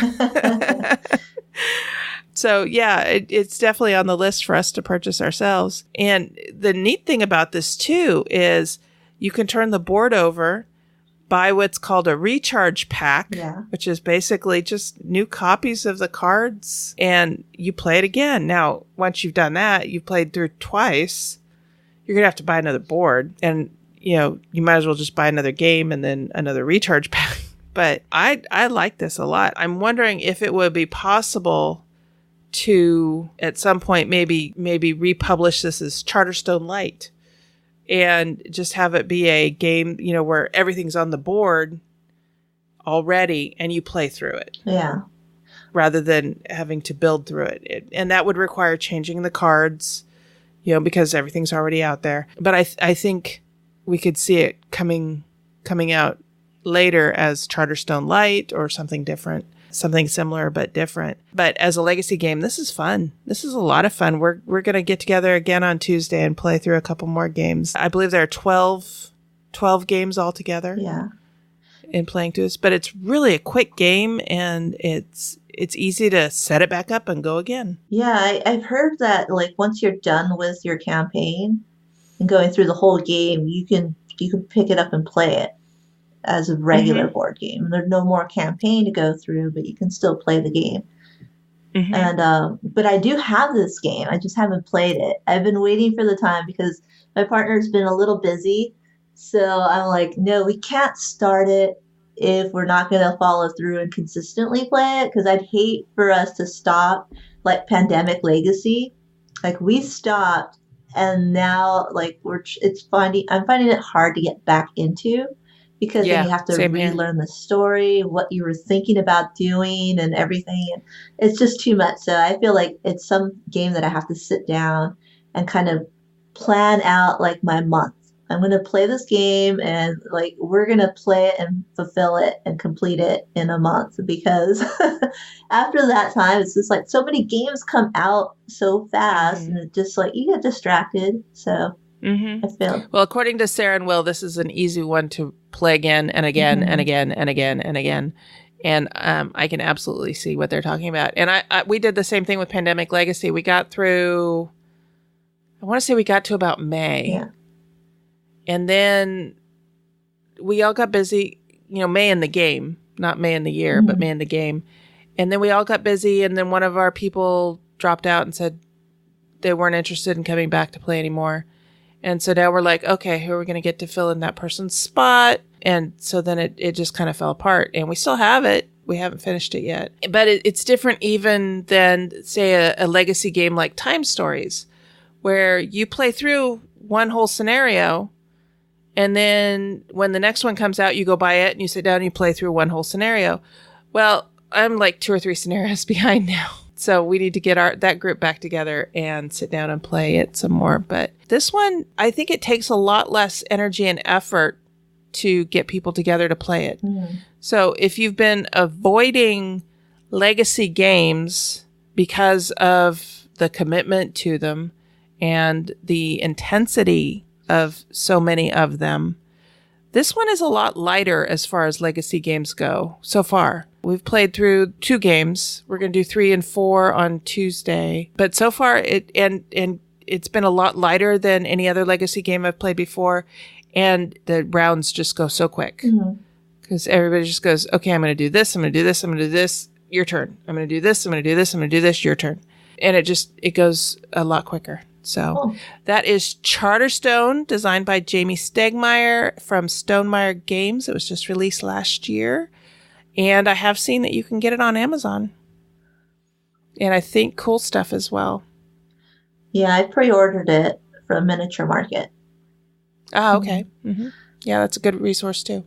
S1: So yeah, it's definitely on the list for us to purchase ourselves. And the neat thing about this too is you can turn the board over, buy what's called a recharge pack, which is basically just new copies of the cards, and you play it again. Now, once you've done that, you've played through twice, you're going to have to buy another board, and you might as well just buy another game and then another recharge pack. But I like this a lot. I'm wondering if it would be possible to, at some point, maybe republish this as Charterstone Light and just have it be a game, where everything's on the board already and you play through it.
S3: Yeah.
S1: Rather than having to build through it. And that would require changing the cards, because everything's already out there. But I think we could see it coming out later as Charterstone Light or something different, something similar but different. But as a legacy game, this is fun. This is a lot of fun. We're going to get together again on Tuesday and play through a couple more games. I believe there are 12 games altogether.
S3: Yeah.
S1: In playing through this, but it's really a quick game, and it's easy to set it back up and go again.
S3: Yeah, I've heard that like once you're done with your campaign and going through the whole game, you can pick it up and play it. as a regular board game. There's no more campaign to go through, but you can still play the game. And but I do have this game. I just haven't played it. I've been waiting for the time because my partner's been a little busy. So I'm like, no, we can't start it if we're not going to follow through and consistently play it, because I'd hate for us to stop like Pandemic Legacy. Like we stopped and now like I'm finding it hard to get back into, because then you have to relearn the story, what you were thinking about doing and everything. And it's just too much. So I feel like it's some game that I have to sit down and kind of plan out like my month. I'm going to play this game and like we're going to play it and fulfill it and complete it in a month, because after that time, it's just like so many games come out so fast and it just like you get distracted. So I feel.
S1: Well, according to Sarah and Will, this is an easy one to play again and again and again and again and again. And I can absolutely see what they're talking about. And we did the same thing with Pandemic Legacy. We got through, I want to say we got to about May.
S3: Yeah.
S1: And then we all got busy, May in the game, not May in the year, but May in the game. And then we all got busy. And then one of our people dropped out and said they weren't interested in coming back to play anymore. And so now we're like, okay, who are we going to get to fill in that person's spot? And so then it just kind of fell apart. And we still have it. We haven't finished it yet. But it's different even than, say, a legacy game like Time Stories, where you play through one whole scenario. And then when the next one comes out, you go buy it and you sit down and you play through one whole scenario. Well, I'm like 2 or 3 scenarios behind now. So we need to get that group back together and sit down and play it some more. But this one, I think it takes a lot less energy and effort to get people together to play it. So if you've been avoiding legacy games because of the commitment to them and the intensity of so many of them, this one is a lot lighter as far as legacy games go so far. We've played through 2 games. We're going to do 3 and 4 on Tuesday. But so far, it's been a lot lighter than any other legacy game I've played before. And the rounds just go so quick. Because everybody just goes, okay, I'm going to do this, I'm going to do this, I'm going to do this, your turn. I'm going to do this, I'm going to do this, I'm going to do this, your turn. And it goes a lot quicker. So that is Charterstone, designed by Jamie Stegmaier from Stonemaier Games. It was just released last year. And I have seen that you can get it on Amazon. And I think Cool Stuff as well.
S3: Yeah, I pre-ordered it from Miniature Market.
S1: Ah, okay. Yeah, that's a good resource too.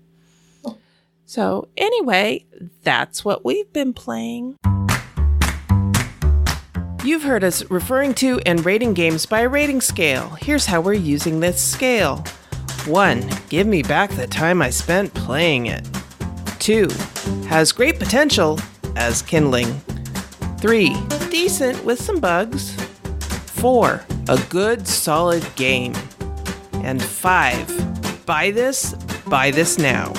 S1: So anyway, that's what we've been playing. You've heard us referring to and rating games by a rating scale. Here's how we're using this scale. 1. Give me back the time I spent playing it. 2. Has great potential as kindling. 3. Decent with some bugs. 4. A good solid game. And 5. Buy this now.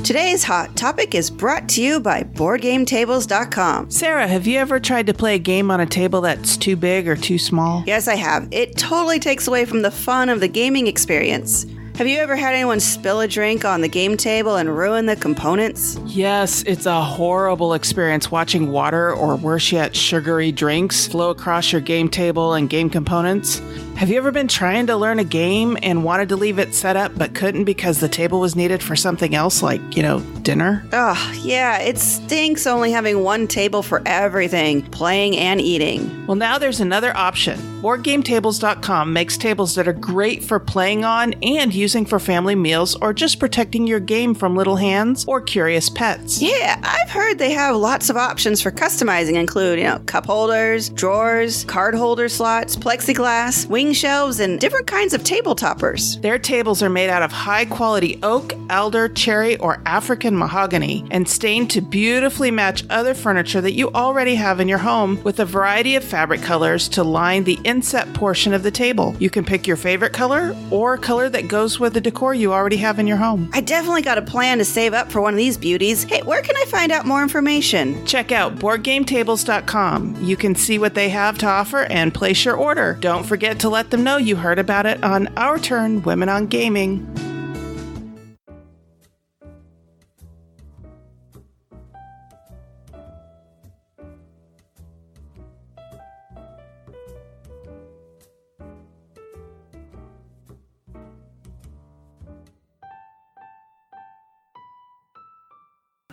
S4: Today's hot topic is brought to you by BoardGameTables.com.
S1: Sarah, have you ever tried to play a game on a table that's too big or too small?
S4: Yes, I have. It totally takes away from the fun of the gaming experience. Have you ever had anyone spill a drink on the game table and ruin the components?
S1: Yes, it's a horrible experience watching water or worse yet, sugary drinks flow across your game table and game components. Have you ever been trying to learn a game and wanted to leave it set up but couldn't because the table was needed for something else like, dinner?
S4: Oh, yeah, it stinks only having one table for everything, playing and eating.
S1: Well, now there's another option. BoardGameTables.com makes tables that are great for playing on and using for family meals or just protecting your game from little hands or curious pets.
S4: Yeah, I've heard they have lots of options for customizing, include, cup holders, drawers, card holder slots, plexiglass, wing shelves, and different kinds of table toppers.
S1: Their tables are made out of high-quality oak, elder, cherry, or African mahogany and stained to beautifully match other furniture that you already have in your home with a variety of fabric colors to line the inset portion of the table. You can pick your favorite color or color that goes with the decor you already have in your home.
S4: I definitely got a plan to save up for one of these beauties. Hey, where can I find out more information?
S1: Check out BoardGameTables.com. You can see what they have to offer and place your order. Don't forget to let let them know you heard about it on Our Turn Women on Gaming.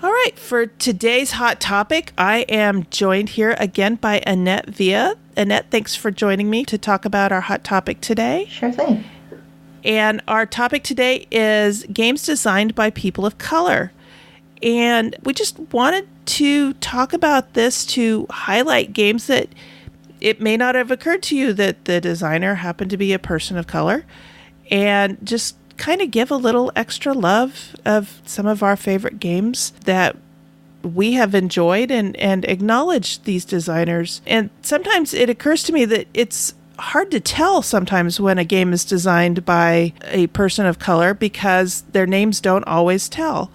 S1: All right, for today's hot topic, I am joined here again by Annette Villa. Annette, thanks for joining me to talk about our hot topic today.
S3: Sure thing.
S1: And our topic today is games designed by people of color. And we just wanted to talk about this to highlight games that it may not have occurred to you that the designer happened to be a person of color, and just kind of give a little extra love of some of our favorite games that we have enjoyed and acknowledge these designers. And sometimes it occurs to me that it's hard to tell sometimes when a game is designed by a person of color because their names don't always tell.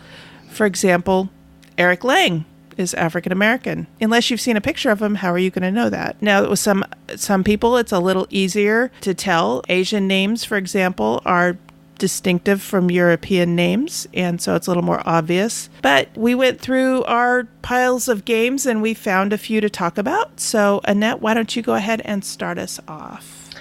S1: For example, Eric Lang is African American. Unless you've seen a picture of him, how are you going to know that? Now, with some people, it's a little easier to tell. Asian names, for example, are distinctive from European names, and so it's a little more obvious. But we went through our piles of games and we found a few to talk about. So Annette, why don't you go ahead and start us off?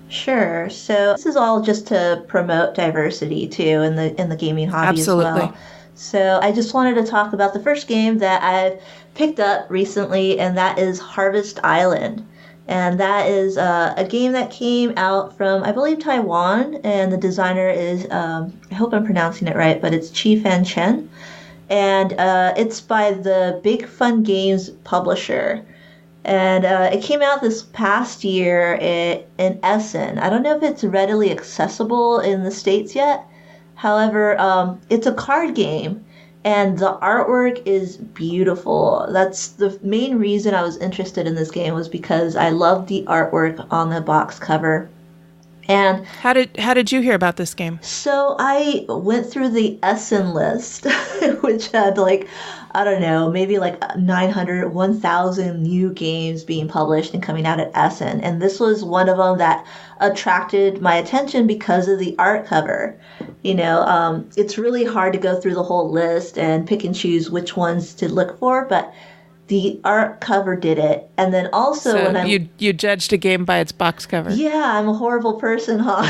S3: Sure. So this is all just to promote diversity too in the gaming hobby
S1: Absolutely.
S3: as well. So I just wanted to talk about the first game that I've picked up recently, and that is Harvest Island. And that is a game that came out from, I believe, Taiwan. And the designer is, I hope I'm pronouncing it right, but it's Chi Fan Chen. And it's by the Big Fun Games publisher. And it came out this past year in Essen. I don't know if it's readily accessible in the States yet. However, it's a card game. And the artwork is beautiful. That's the main reason I was interested in this game, was because I loved the artwork on the box cover. And
S1: how did you hear about this game?
S3: So I went through the Essen list, which had I don't know, maybe 900, 1,000 new games being published and coming out at Essen. And this was one of them that attracted my attention because of the art cover. It's really hard to go through the whole list and pick and choose which ones to look for, but the art cover did it. And then also
S1: so you judged a game by its box cover.
S3: Yeah, I'm a horrible person, huh?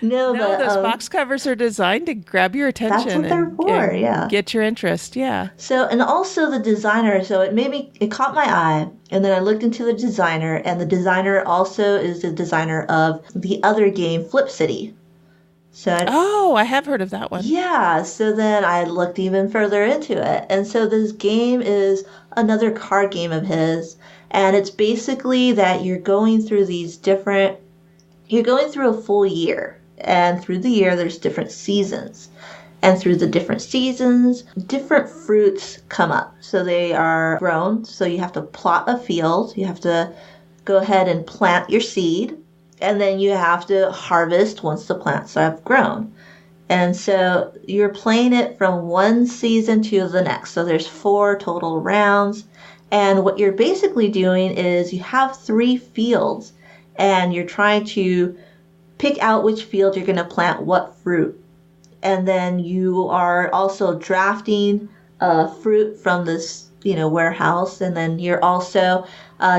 S3: No, but
S1: those box covers are designed to grab your attention.
S3: That's what they're for, yeah.
S1: Get your interest, yeah.
S3: So, and also the designer, so it caught my eye, and then I looked into the designer, and the designer also is the designer of the other game, Flip City.
S1: So I have heard of that one.
S3: Yeah, so then I looked even further into it. And so this game is another card game of his, and it's basically that you're going through a full year, and through the year there's different seasons. And through the different seasons, different fruits come up. So they are grown, so you have to plot a field, you have to go ahead and plant your seed. And then you have to harvest once the plants have grown. And so you're playing it from one season to the next. So there's 4 total rounds. And what you're basically doing is you have 3 fields. And you're trying to pick out which field you're going to plant what fruit. And then you are also drafting fruit from this warehouse. And then you're also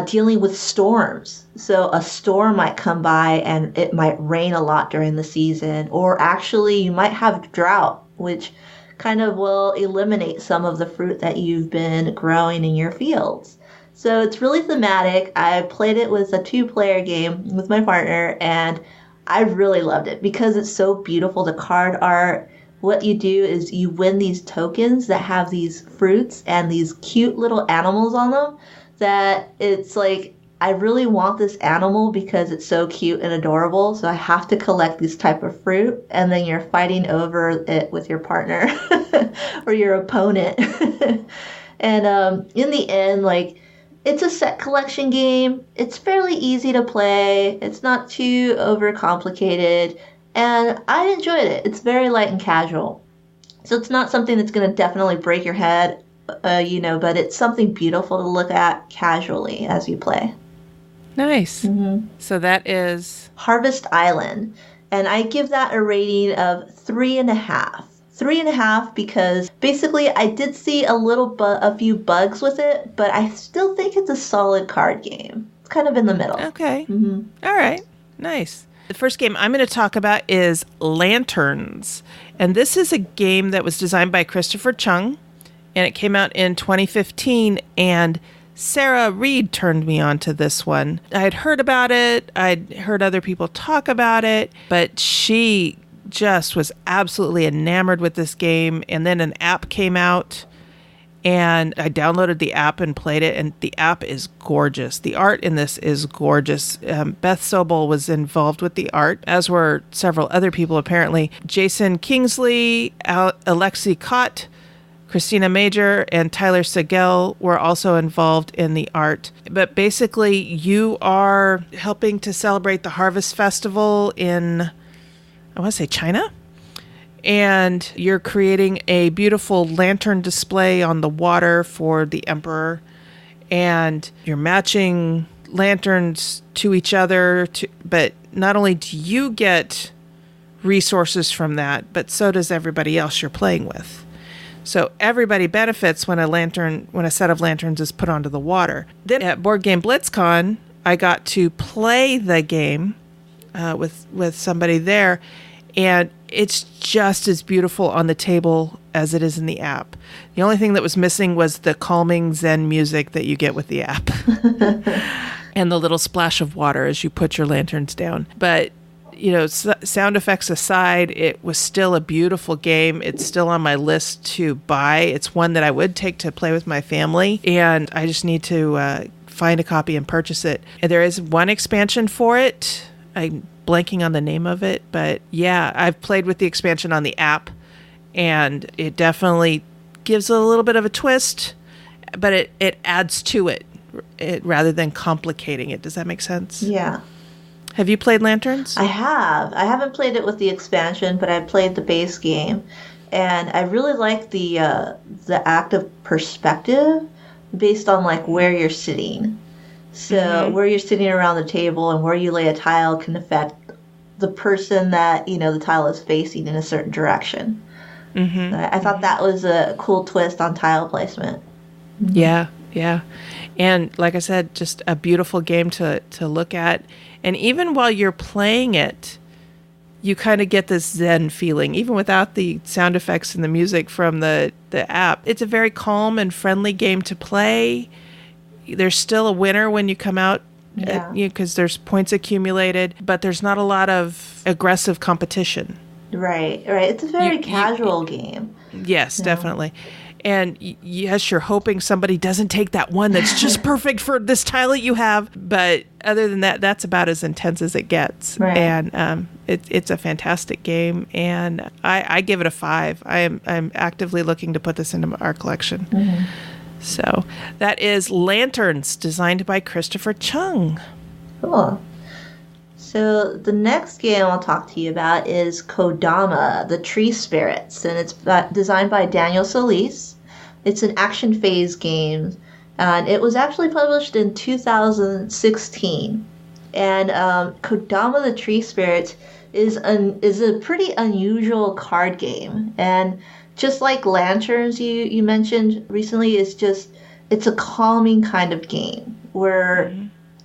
S3: dealing with storms. So a storm might come by and it might rain a lot during the season, or actually you might have drought, which kind of will eliminate some of the fruit that you've been growing in your fields. So it's really thematic. I played it with a 2-player game with my partner, and I really loved it because it's so beautiful. The card art, what you do is you win these tokens that have these fruits and these cute little animals on them, that it's I really want this animal because it's so cute and adorable, so I have to collect this type of fruit, and then you're fighting over it with your partner or your opponent. And in the end, it's a set collection game. It's fairly easy to play. It's not too overcomplicated, and I enjoyed it. It's very light and casual. So it's not something that's going to definitely break your head, but it's something beautiful to look at casually as you play.
S1: Nice. So that is
S3: Harvest Island. And I give that a rating of 3.5. 3.5 because basically I did see a few bugs with it, but I still think it's a solid card game. It's kind of in the middle.
S1: okay. All right. Nice. The first game I'm going to talk about is Lanterns. And this is a game that was designed by Christopher Chung, and it came out in 2015. And Sarah Reed turned me on to this one. I had heard about it. I'd heard other people talk about it, but she just was absolutely enamored with this game. And then an app came out, and I downloaded the app and played it, and the app is gorgeous. The art in this is gorgeous. Beth Sobel was involved with the art, as were several other people apparently. Jason Kingsley, Alexi Kott, Christina Major, and Tyler Segel were also involved in the art. But basically, you are helping to celebrate the Harvest Festival in, I want to say China? And you're creating a beautiful lantern display on the water for the emperor. And you're matching lanterns to each other. But not only do you get resources from that, but so does everybody else you're playing with. So everybody benefits when a set of lanterns is put onto the water. Then at Board Game BlitzCon, I got to play the game with somebody there, and it's just as beautiful on the table as it is in the app. The only thing that was missing was the calming Zen music that you get with the app and the little splash of water as you put your lanterns down. But sound effects aside, it was still a beautiful game. It's still on my list to buy. It's one that I would take to play with my family, and I just need to find a copy and purchase it. And there is one expansion for it. I'm blanking on the name of it, but yeah, I've played with the expansion on the app, and it definitely gives a little bit of a twist, but it adds to it rather than complicating it. Does that make sense?
S3: Yeah.
S1: Have you played Lanterns?
S3: I have. I haven't played it with the expansion, but I've played the base game, and I really like the active perspective based on like where you're sitting. So where you're sitting around the table and where you lay a tile can affect the person that the tile is facing in a certain direction. I thought that was a cool twist on tile placement.
S1: Yeah. And like I said, just a beautiful game to look at. And even while you're playing it, you kind of get this Zen feeling, even without the sound effects and the music from the app. It's a very calm and friendly game to play. There's still a winner when you come out, because there's points accumulated, but there's not a lot of aggressive competition.
S3: Right. It's a very casual game.
S1: Yes, definitely. And yes, you're hoping somebody doesn't take that one that's just perfect for this tile that you have. But other than that, that's about as intense as it gets.
S3: Right.
S1: And it's a fantastic game. And I give it a 5. I'm actively looking to put this into our collection. So that is Lanterns, designed by Christopher Chung.
S3: Cool. So the next game I'll talk to you about is Kodama, the Tree Spirits, and it's designed by Daniel Solis. It's an action phase game, and it was actually published in 2016. And Kodama, the Tree Spirits is a pretty unusual card game, and just like Lanterns you mentioned recently, it's a calming kind of game where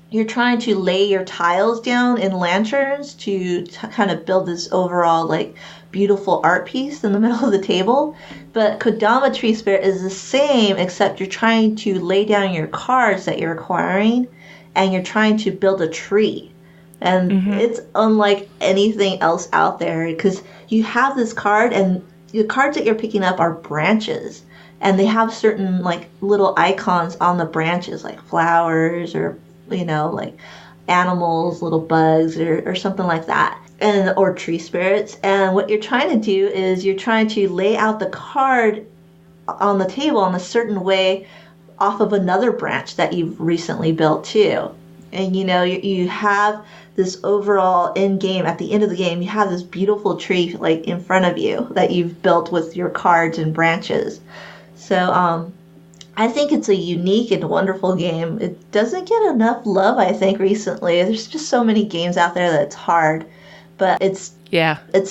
S3: you're trying to lay your tiles down in lanterns to kind of build this overall like beautiful art piece in the middle of the table. But Kodama Tree Spirit is the same, except you're trying to lay down your cards that you're acquiring, and you're trying to build a tree. And it's unlike anything else out there, because you have this card, and the cards that you're picking up are branches, and they have certain like little icons on the branches, like flowers or like animals, little bugs or something like that, or tree spirits. And what you're trying to do is you're trying to lay out the card on the table in a certain way off of another branch that you've recently built too. And you have this overall end game, at the end of the game, you have this beautiful tree like in front of you that you've built with your cards and branches. So I think it's a unique and wonderful game. It doesn't get enough love, I think, recently. There's just so many games out there that it's hard, but it's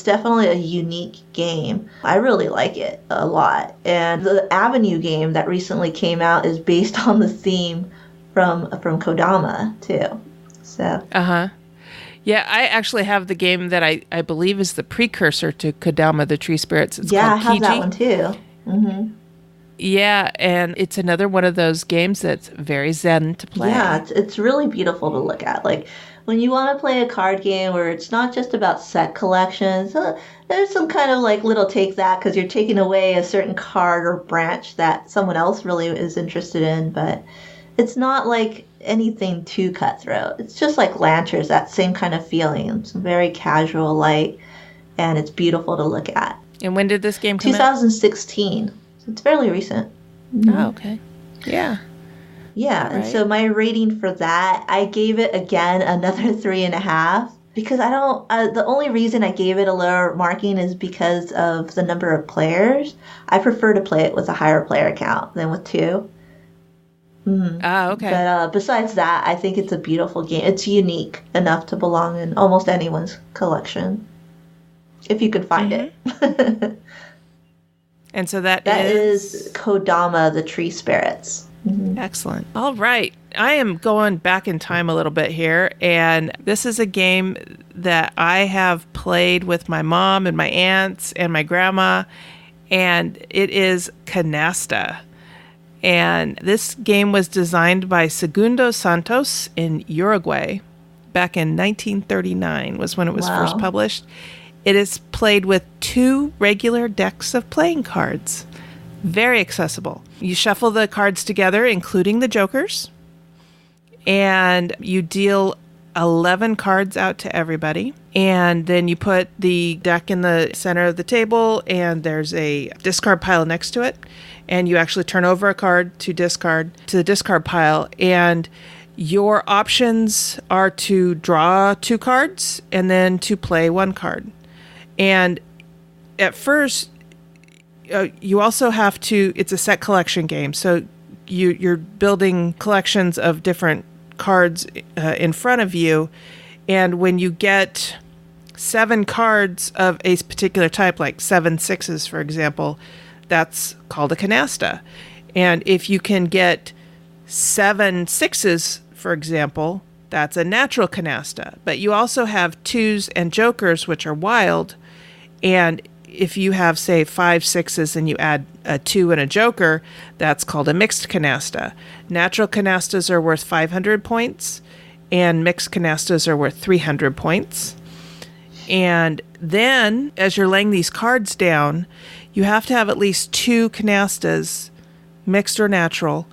S3: definitely a unique game. I really like it a lot. And the Avenue game that recently came out is based on the theme from Kodama, too. So.
S1: Yeah, I actually have the game that I believe is the precursor to Kodama, the Tree Spirits. It's called
S3: I have
S1: Kiji.
S3: that one, too. Mm-hmm.
S1: Yeah, and it's another one of those games that's very zen to play.
S3: Yeah, it's really beautiful to look at. Like, when you want to play a card game where it's not just about set collections, there's some kind of like little take that because you're taking away a certain card or branch that someone else really is interested in, but it's not like anything too cutthroat. It's just like Lancers, that same kind of feeling. It's very casual, light, and it's beautiful to look at.
S1: And when did this game come out?
S3: 2016. So it's fairly recent.
S1: Oh, okay. Yeah.
S3: Yeah,
S1: Right.
S3: and so my rating for that, I gave it again another 3.5 because I don't. The only reason I gave it a lower marking is because of the number of players. I prefer to play it with a higher player count than with 2.
S1: Okay.
S3: But besides that, I think it's a beautiful game. It's unique enough to belong in almost anyone's collection, if you could find it.
S1: And so that
S3: is Kodama, the Tree Spirits. Mm-hmm.
S1: Excellent. All right. I am going back in time a little bit here, and this is a game that I have played with my mom and my aunts and my grandma, and it is Canasta. And this game was designed by Segundo Santos in Uruguay back in 1939 was when it was first published. It is played with 2 regular decks of playing cards. Very accessible. You shuffle the cards together, including the jokers, and you deal 11 cards out to everybody. And then you put the deck in the center of the table, and there's a discard pile next to it. And you actually turn over a card to discard to the discard pile. And your options are to draw 2 cards and then to play 1 card. And at first, you also have to, it's a set collection game. So you're building collections of different cards in front of you. And when you get 7 cards of a particular type, like 7 sixes, for example, that's called a canasta. And if you can get 7 sixes, for example, that's a natural canasta. But you also have 2s and jokers, which are wild. And if you have, say, 5 sixes and you add a 2 and a joker, that's called a mixed canasta. Natural canastas are worth 500 points, and mixed canastas are worth 300 points. And then, as you're laying these cards down, you have to have at least 2 canastas, mixed or natural,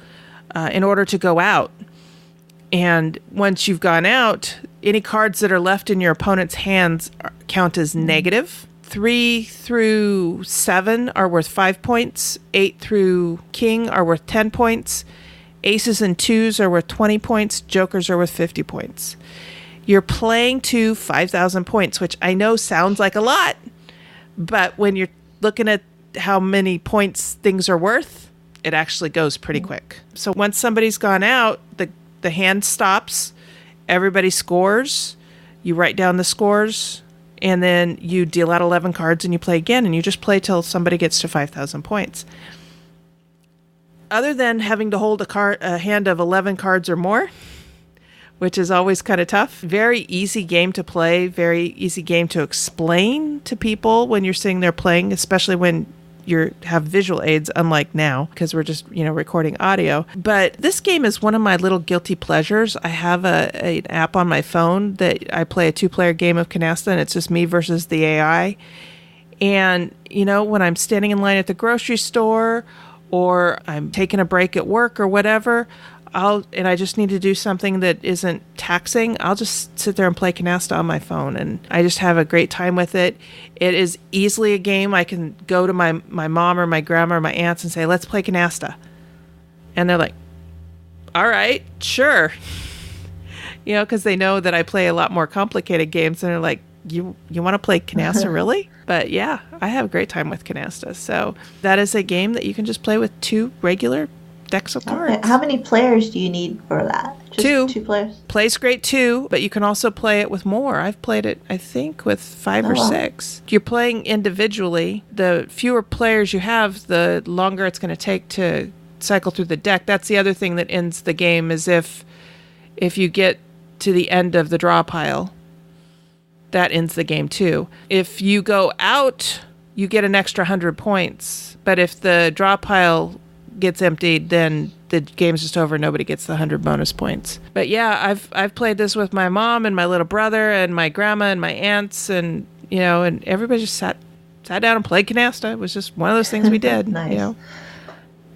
S1: in order to go out. And once you've gone out, any cards that are left in your opponent's hands count as negative. 3 through 7 are worth 5 points. 8 through king are worth 10 points. Aces and 2s are worth 20 points. Jokers are worth 50 points. You're playing to 5,000 points, which I know sounds like a lot, but when you're looking at how many points things are worth, it actually goes pretty quick. So once somebody's gone out, the hand stops, everybody scores, you write down the scores, and then you deal out 11 cards and you play again, and you just play till somebody gets to 5,000 points. Other than having to hold a hand of 11 cards or more, which is always kind of tough, very easy game to play, very easy game to explain to people when you're sitting there playing, especially when you have visual aids, unlike now, because we're just, recording audio. But this game is one of my little guilty pleasures. I have an app on my phone that I play a 2-player game of Canasta, and it's just me versus the AI. And, when I'm standing in line at the grocery store or I'm taking a break at work or whatever, and I just need to do something that isn't taxing, I'll just sit there and play Canasta on my phone, and I just have a great time with it. It is easily a game I can go to my mom or my grandma or my aunts and say, let's play Canasta. And they're like, all right, sure. Because they know that I play a lot more complicated games, and they're like, you want to play Canasta, really? But yeah, I have a great time with Canasta. So that is a game that you can just play with 2 regular decks of cards.
S3: Okay. How many players do you need for that? Just 2 players?
S1: Plays great 2, but you can also play it with more. I've played it, I think, with 5 or 6. You're playing individually. The fewer players you have, the longer it's going to take to cycle through the deck. That's the other thing that ends the game, is if you get to the end of the draw pile, that ends the game too. If you go out, you get an extra 100 points. But if the draw pile gets emptied, then the game's just over. Nobody gets the 100 bonus points. But yeah, I've played this with my mom and my little brother and my grandma and my aunts, and and everybody just sat down and played canasta. It was just one of those things we did.
S3: Nice.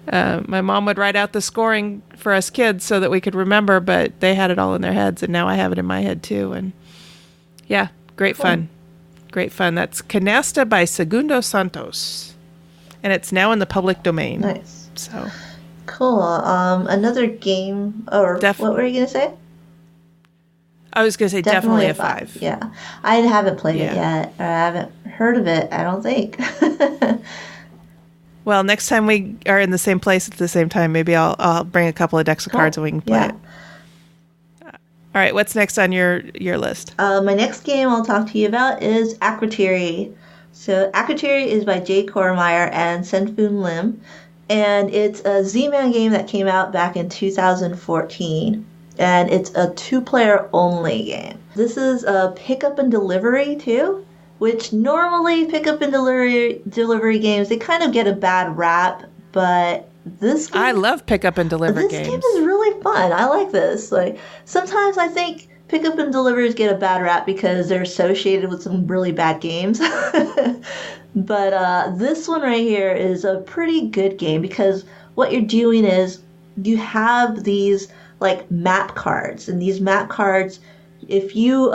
S1: My mom would write out the scoring for us kids so that we could remember, but they had it all in their heads, and now I have it in my head too. And yeah, great fun. Great fun. That's Canasta by Segundo Santos. And it's now in the public domain.
S3: Nice.
S1: So
S3: cool. Another game, or what were you going to say?
S1: I was going to say definitely a 5.
S3: Yeah. I haven't played it yet. Or I haven't heard of it, I don't think.
S1: Well, next time we are in the same place at the same time, maybe I'll bring a couple of decks of cards and we can play it. All right, what's next on your list?
S3: My next game I'll talk to you about is Akrotiri. So Akrotiri is by Jay Kormeyer and Senfun Lim, and it's a Z-Man game that came out back in 2014, and it's a 2-player only game. This is a pickup and delivery too, which normally pickup and delivery games, they kind of get a bad rap, but this game,
S1: I love pickup and delivery games.
S3: This game is really fun. I like this. Like, sometimes I think pickup and deliveries get a bad rap because they're associated with some really bad games. But this one right here is a pretty good game because what you're doing is you have these like map cards, and these map cards, if you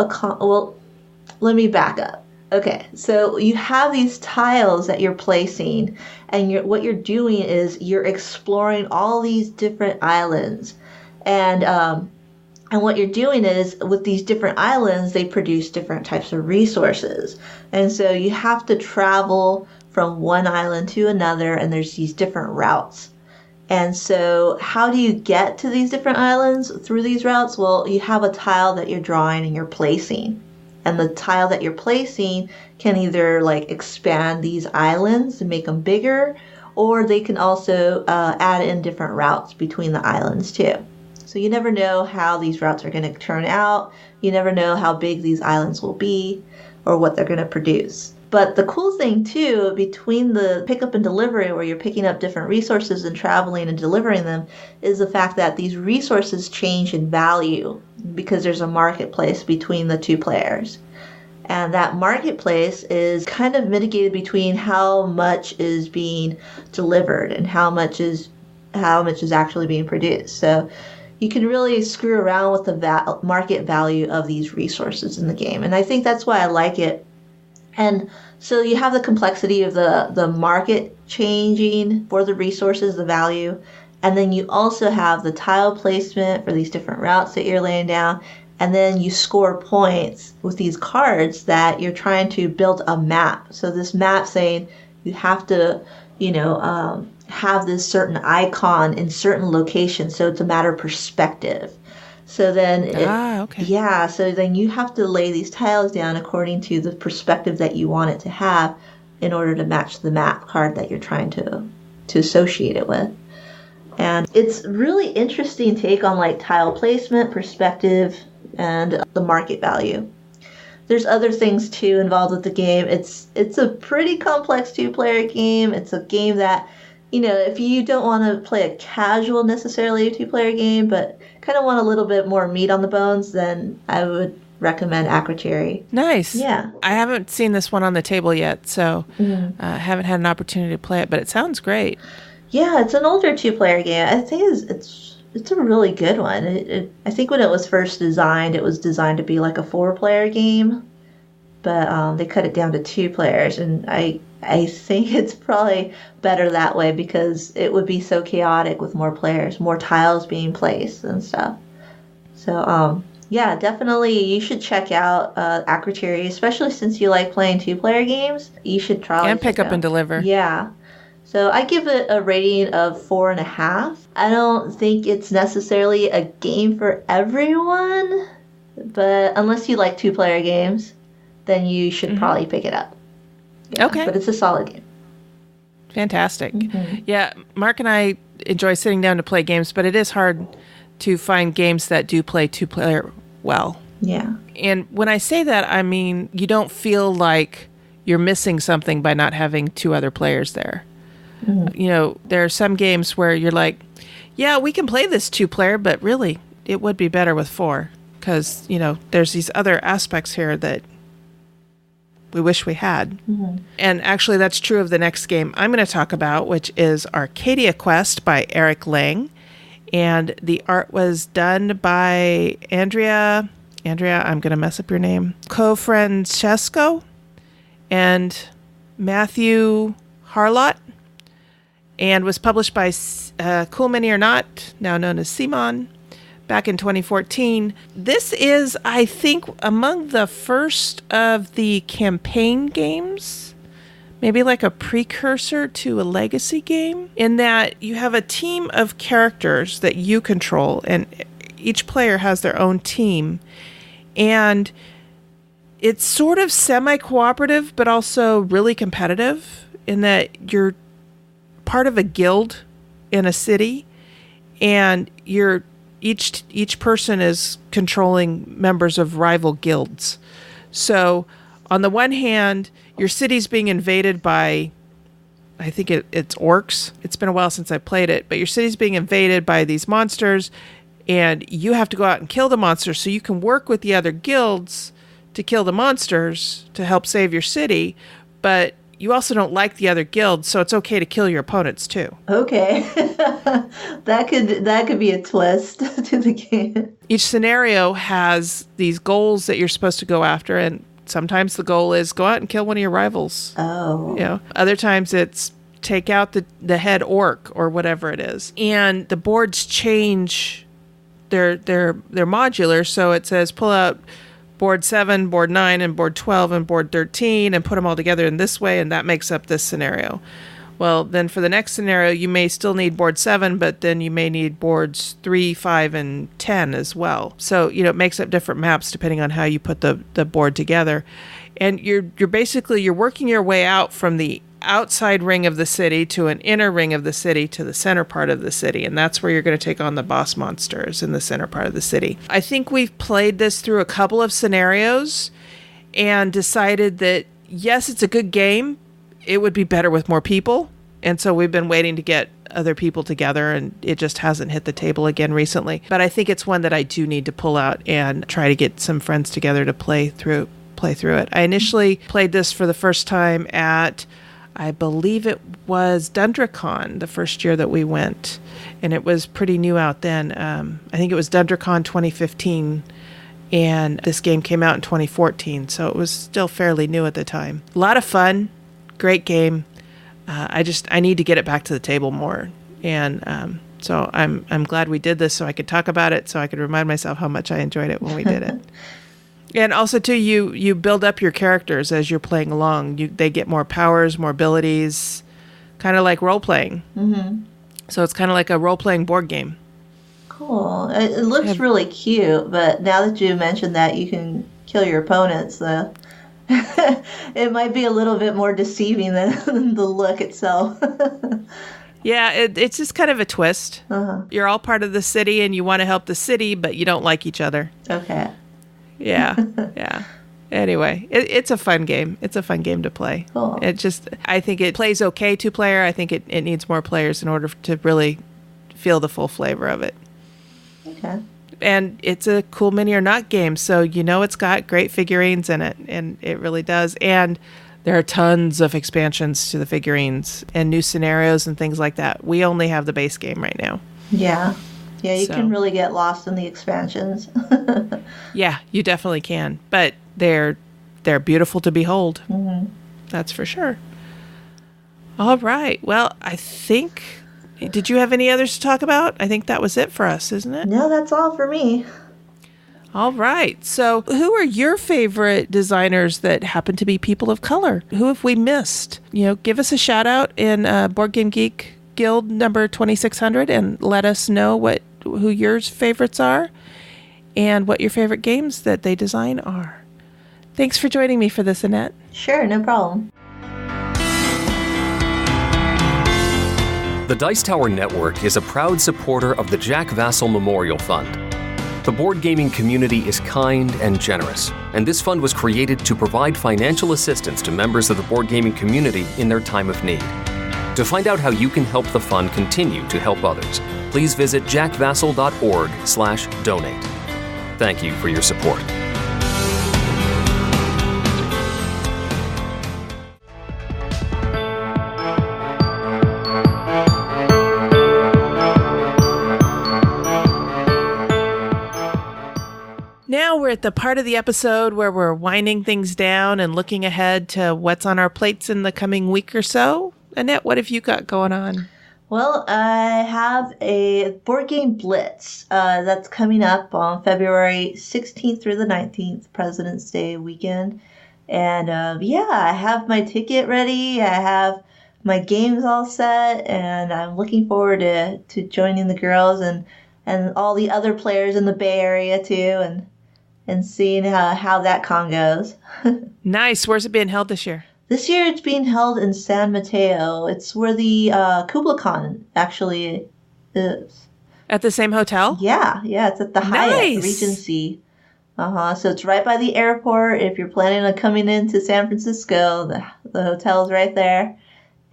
S3: let me back up. Okay, so you have these tiles that you're placing, and what you're doing is you're exploring all these different islands, and what you're doing is with these different islands, they produce different types of resources, and so you have to travel from one island to another, and there's these different routes. And so how do you get to these different islands through these routes? Well, you have a tile that you're drawing and you're placing. And the tile that you're placing can either like expand these islands and make them bigger, or they can also add in different routes between the islands too. So you never know how these routes are going to turn out. You never know how big these islands will be or what they're going to produce. But the cool thing too, between the pickup and delivery, where you're picking up different resources and traveling and delivering them, is the fact that these resources change in value because there's a marketplace between the 2 players. And that marketplace is kind of mitigated between how much is being delivered and how much is actually being produced. So you can really screw around with the market value of these resources in the game. And I think that's why I like it. And so you have the complexity of the market changing for the resources, the value, and then you also have the tile placement for these different routes that you're laying down, and then you score points with these cards that you're trying to build a map. So this map saying you have to, have this certain icon in certain locations, so it's a matter of perspective. So then, so then you have to lay these tiles down according to the perspective that you want it to have in order to match the map card that you're trying to associate it with. And it's really interesting take on like tile placement, perspective, and the market value. There's other things too involved with the game. It's a pretty complex 2-player game. It's a game that, if you don't want to play a casual necessarily 2-player game, but kind of want a little bit more meat on the bones, then I would recommend Akrotiri.
S1: Nice.
S3: Yeah.
S1: I haven't seen this one on the table yet, so I haven't had an opportunity to play it, but it sounds great.
S3: Yeah, it's an older 2-player game. I think it's a really good one. I think when it was first designed, it was designed to be like a 4-player game, but they cut it down to 2 players, and I think it's probably better that way because it would be so chaotic with more players, more tiles being placed and stuff. So, yeah, definitely you should check out Akrotiri, especially since you like playing 2-player games. You should try
S1: and pick up and deliver.
S3: Yeah. So I give it a rating of 4.5. I don't think it's necessarily a game for everyone, but unless you like 2-player games, then you should probably pick it up. Yeah,
S1: Okay.
S3: But it's a solid game.
S1: Fantastic. Yeah, Mark and I enjoy sitting down to play games, but it is hard to find games that do play 2-player well.
S3: Yeah.
S1: And when I say that, I mean, you don't feel like you're missing something by not having 2 other players there. You know, there are some games where you're like, yeah, we can play this 2-player, but really, it would be better with 4 because, you know, there's these other aspects here that we wish we had. And actually, that's true of the next game I'm going to talk about, which is Arcadia Quest by Eric Lang. And the art was done by Andrea, I'm going to mess up your name, Cofrancesco, and Matthew Harlot, and was published by Cool Mini or Not, now known as Simon, back in 2014. This is, I think, among the first of the campaign games, maybe like a precursor to a legacy game, in that you have a team of characters that you control, and each player has their own team. And it's sort of semi-cooperative, but also really competitive in that you're part of a guild in a city, and each person is controlling members of rival guilds. So on the one hand, your city's being invaded by, I think it's orcs. It's been a while since I played it, but your city's being invaded by these monsters, and you have to go out and kill the monsters so you can work with the other guilds to kill the monsters to help save your city. But you also don't like the other guilds, so it's okay to kill your opponents too.
S3: Okay. that could be a twist to the game.
S1: Each scenario has these goals that you're supposed to go after, and sometimes the goal is go out and kill one of your rivals.
S3: Oh.
S1: You know, other times it's take out the head orc or whatever it is. And the boards change, they're modular, so it says pull out board 7, board 9, and board 12, and board 13, and put them all together in this way, and that makes up this scenario. Well, then for the next scenario, you may still need board 7, but then you may need boards 3, 5, and 10 as well. So, you know, it makes up different maps depending on how you put the board together. And you're basically working your way out from the outside ring of the city to an inner ring of the city to the center part of the city, and that's where you're going to take on the boss monsters in the center part of the city. I think we've played this through a couple of scenarios and decided that yes, it's a good game, it would be better with more people, and so we've been waiting to get other people together, and it just hasn't hit the table again recently. But I think it's one that I do need to pull out and try to get some friends together to play through it. I initially played this for the first time at, I believe it was DundraCon, the first year that we went, and it was pretty new out then. I think it was DundraCon 2015, and this game came out in 2014, so it was still fairly new at the time. A lot of fun, great game. I need to get it back to the table more, and so I'm glad we did this so I could talk about it, so I could remind myself how much I enjoyed it when we did it. And also, too, you build up your characters as you're playing along. They get more powers, more abilities, kind of like role-playing. Mm-hmm. So it's kind of like a role-playing board game.
S3: Cool. It looks really cute, but now that you mentioned that you can kill your opponents, it might be a little bit more deceiving than the look itself.
S1: Yeah, it's just kind of a twist. Uh-huh. You're all part of the city, and you want to help the city, but you don't like each other.
S3: Okay.
S1: Yeah, yeah. Anyway, it's a fun game. It's a fun game to play.
S3: Cool.
S1: I think it plays okay 2-player. I think it needs more players in order to really feel the full flavor of it.
S3: Okay.
S1: And it's a Cool Mini or Not game, so you know it's got great figurines in it, and it really does. And there are tons of expansions to the figurines and new scenarios and things like that. We only have the base game right now.
S3: Yeah. Yeah, you can really get lost in the expansions.
S1: Yeah, you definitely can. But they're beautiful to behold. Mm-hmm. That's for sure. All right. Well, I think... Did you have any others to talk about? I think that was it for us, isn't it?
S3: No, that's all for me.
S1: All right. So who are your favorite designers that happen to be people of color? Who have we missed? Give us a shout out in Board Game Geek Guild number 2600 and let us know who your favorites are and what your favorite games that they design are. Thanks for joining me for this, Annette.
S3: Sure, no problem.
S2: The Dice Tower Network is a proud supporter of the Jack Vassell Memorial Fund. The board gaming community is kind and generous, and this fund was created to provide financial assistance to members of the board gaming community in their time of need. To find out how you can help the fund continue to help others, please visit jackvassell.org/donate. Thank you for your support.
S1: Now we're at the part of the episode where we're winding things down and looking ahead to what's on our plates in the coming week or so. Annette, what have you got going on?
S3: Well, I have a board game blitz that's coming up on February 16th through the 19th, President's Day weekend. And I have my ticket ready. I have my games all set, and I'm looking forward to joining the girls and all the other players in the Bay Area too, and seeing how that con goes.
S1: Nice. Where's it being held this year?
S3: This year it's being held in San Mateo. It's where the KublaCon actually is.
S1: At the same hotel?
S3: Yeah, it's at the Hyatt Regency. So it's right by the airport. If you're planning on coming into San Francisco, the hotel's right there.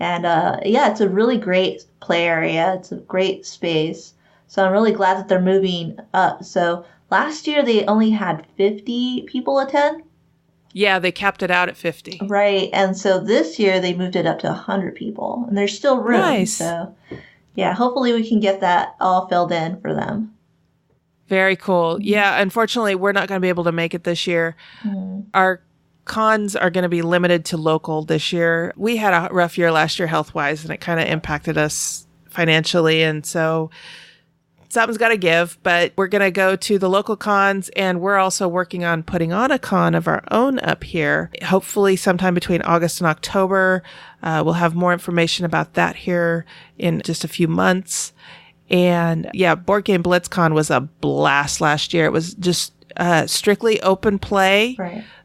S3: And it's a really great play area. It's a great space. So I'm really glad that they're moving up. So last year they only had 50 people attend.
S1: Yeah, they capped it out at 50.
S3: Right. And so this year they moved it up to 100 people. And there's still room.
S1: Nice.
S3: So, hopefully we can get that all filled in for them.
S1: Very cool. Yeah, unfortunately, we're not going to be able to make it this year. Our cons are going to be limited to local this year. We had a rough year last year health-wise, and it kind of impacted us financially. And so something's got to give, but we're going to go to the local cons, and we're also working on putting on a con of our own up here. Hopefully sometime between August and October. We'll have more information about that here in just a few months. And Board Game BlitzCon was a blast last year. It was just strictly open play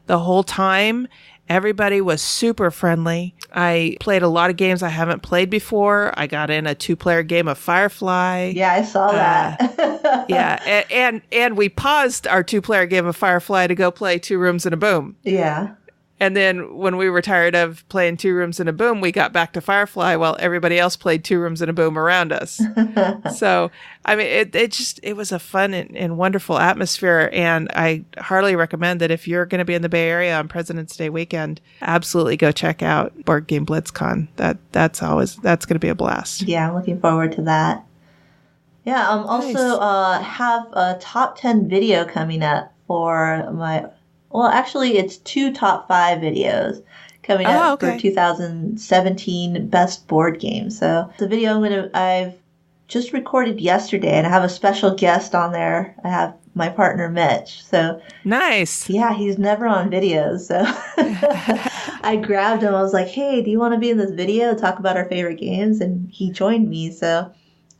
S1: the whole time. Everybody was super friendly. I played a lot of games I haven't played before. I got in a 2-player game of Firefly.
S3: Yeah, I saw that.
S1: And we paused our 2-player game of Firefly to go play Two Rooms and a Boom.
S3: Yeah.
S1: And then when we were tired of playing Two Rooms and a Boom, we got back to Firefly while everybody else played Two Rooms and a Boom around us. So, I mean, it was a fun and wonderful atmosphere. And I heartily recommend that if you're going to be in the Bay Area on President's Day weekend, absolutely go check out Board Game BlitzCon. That's going to be a blast.
S3: Yeah, I'm looking forward to that. Yeah, also have a top 10 video coming up for my... Well, actually, it's 2 top 5 videos coming up for 2017 best board games. So the video I've just recorded yesterday, and I have a special guest on there. I have my partner Mitch. So
S1: nice.
S3: Yeah, he's never on videos. So I grabbed him. I was like, "Hey, do you want to be in this video? Talk about our favorite games?" And he joined me. So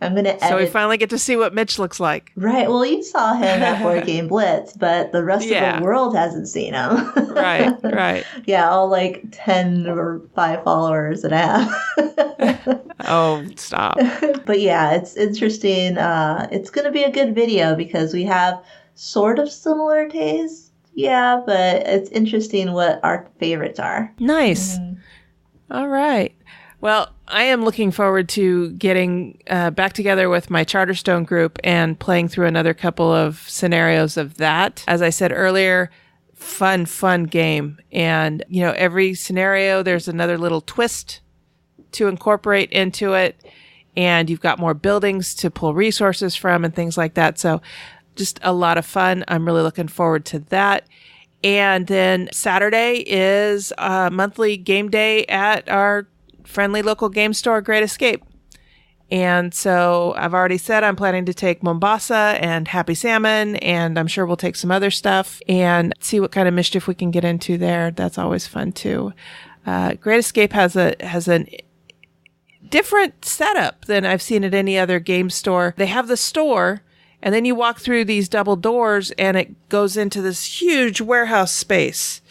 S3: I'm going to edit.
S1: So we finally get to see what Mitch looks like.
S3: Right. Well, you saw him at Board Game Blitz, but the rest of the world hasn't seen him.
S1: Right.
S3: Yeah, all like 10 or 5 followers that I have.
S1: Oh, stop.
S3: But yeah, it's interesting. It's going to be a good video because we have sort of similar tastes. Yeah, but it's interesting what our favorites are.
S1: Nice. All right. Well, I am looking forward to getting back together with my Charterstone group and playing through another couple of scenarios of that. As I said earlier, fun game. And, every scenario, there's another little twist to incorporate into it. And you've got more buildings to pull resources from and things like that. So just a lot of fun. I'm really looking forward to that. And then Saturday is a monthly game day at our friendly local game store, Great Escape. And so I've already said I'm planning to take Mombasa and Happy Salmon, and I'm sure we'll take some other stuff and see what kind of mischief we can get into there. That's always fun too. Great Escape has an different setup than I've seen at any other game store. They have the store, and then you walk through these double doors and it goes into this huge warehouse space.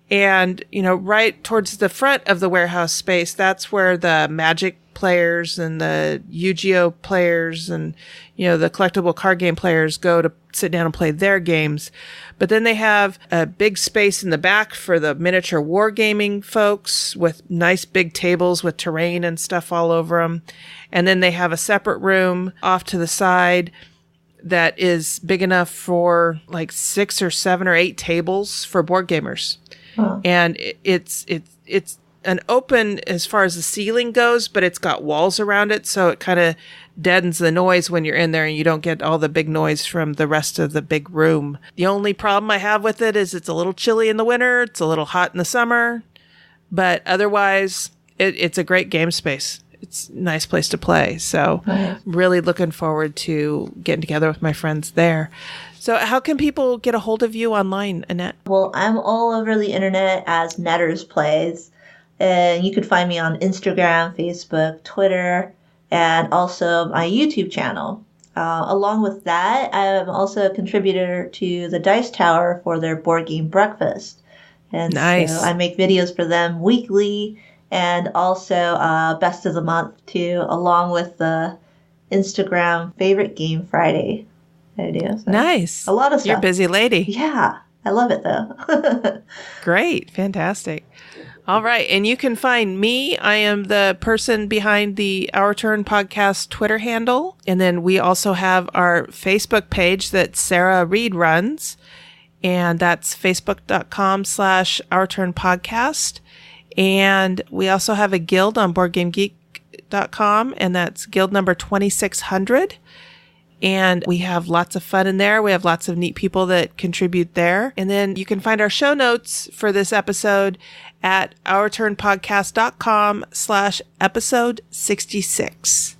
S1: And, right towards the front of the warehouse space, that's where the Magic players and the Yu-Gi-Oh players and, the collectible card game players go to sit down and play their games. But then they have a big space in the back for the miniature wargaming folks with nice big tables with terrain and stuff all over them. And then they have a separate room off to the side that is big enough for like 6 or 7 or 8 tables for board gamers. Huh. And it's an open as far as the ceiling goes, but it's got walls around it, so it kind of deadens the noise when you're in there and you don't get all the big noise from the rest of the big room. The only problem I have with it is it's a little chilly in the winter, it's a little hot in the summer, but otherwise it's a great game space. It's a nice place to play. So really looking forward to getting together with my friends there. So how can people get a hold of you online, Annette?
S3: Well, I'm all over the internet as Netters Plays. And you can find me on Instagram, Facebook, Twitter, and also my YouTube channel. Along with that, I'm also a contributor to the Dice Tower for their board game breakfast. And nice. So I make videos for them weekly and also Best of the Month too, along with the Instagram Favorite Game Friday I do. So
S1: nice.
S3: A lot of stuff.
S1: You're a busy lady.
S3: Yeah. I love it though.
S1: Great. Fantastic. All right. And you can find me. I am the person behind the Our Turn podcast Twitter handle. And then we also have our Facebook page that Sarah Reed runs. And that's facebook.com/Our Turn podcast. And we also have a guild on BoardGameGeek.com. And that's guild number 2600. And we have lots of fun in there. We have lots of neat people that contribute there. And then you can find our show notes for this episode at ourturnpodcast.com/episode 66.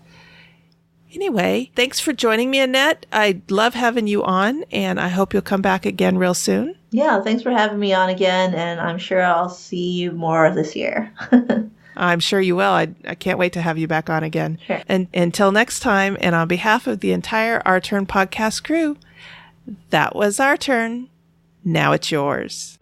S1: Anyway, thanks for joining me, Annette. I love having you on, and I hope you'll come back again real soon.
S3: Yeah, thanks for having me on again, and I'm sure I'll see you more this year.
S1: I'm sure you will. I can't wait to have you back on again.
S3: Sure.
S1: And until next time, and on behalf of the entire Our Turn podcast crew, that was our turn. Now it's yours.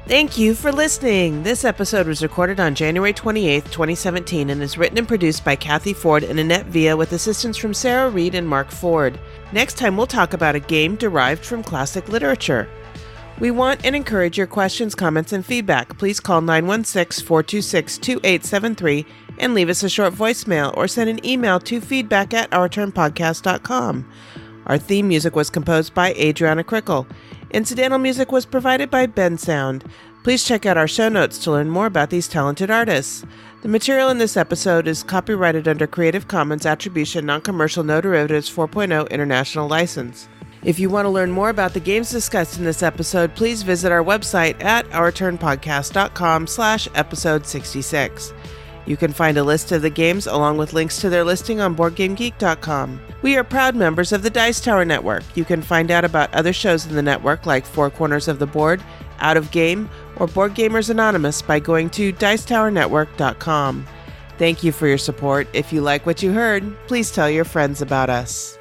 S1: Thank you for listening. This episode was recorded on January 28th, 2017 and is written and produced by Cathy Ford and Annette Villa with assistance from Sarah Reed and Mark Ford. Next time we'll talk about a game derived from classic literature. We want and encourage your questions, comments, and feedback. Please call 916-426-2873 and leave us a short voicemail or send an email to feedback@ourturnpodcast.com. Our theme music was composed by Adriana Crickle. Incidental music was provided by Ben Sound. Please check out our show notes to learn more about these talented artists. The material in this episode is copyrighted under Creative Commons Attribution Non-Commercial No Derivatives 4.0 International License. If you want to learn more about the games discussed in this episode, please visit our website at ourturnpodcast.com/episode 66. You can find a list of the games along with links to their listing on BoardGameGeek.com. We are proud members of the Dice Tower Network. You can find out about other shows in the network like Four Corners of the Board, Out of Game, or Board Gamers Anonymous by going to DicetowerNetwork.com. Thank you for your support. If you like what you heard, please tell your friends about us.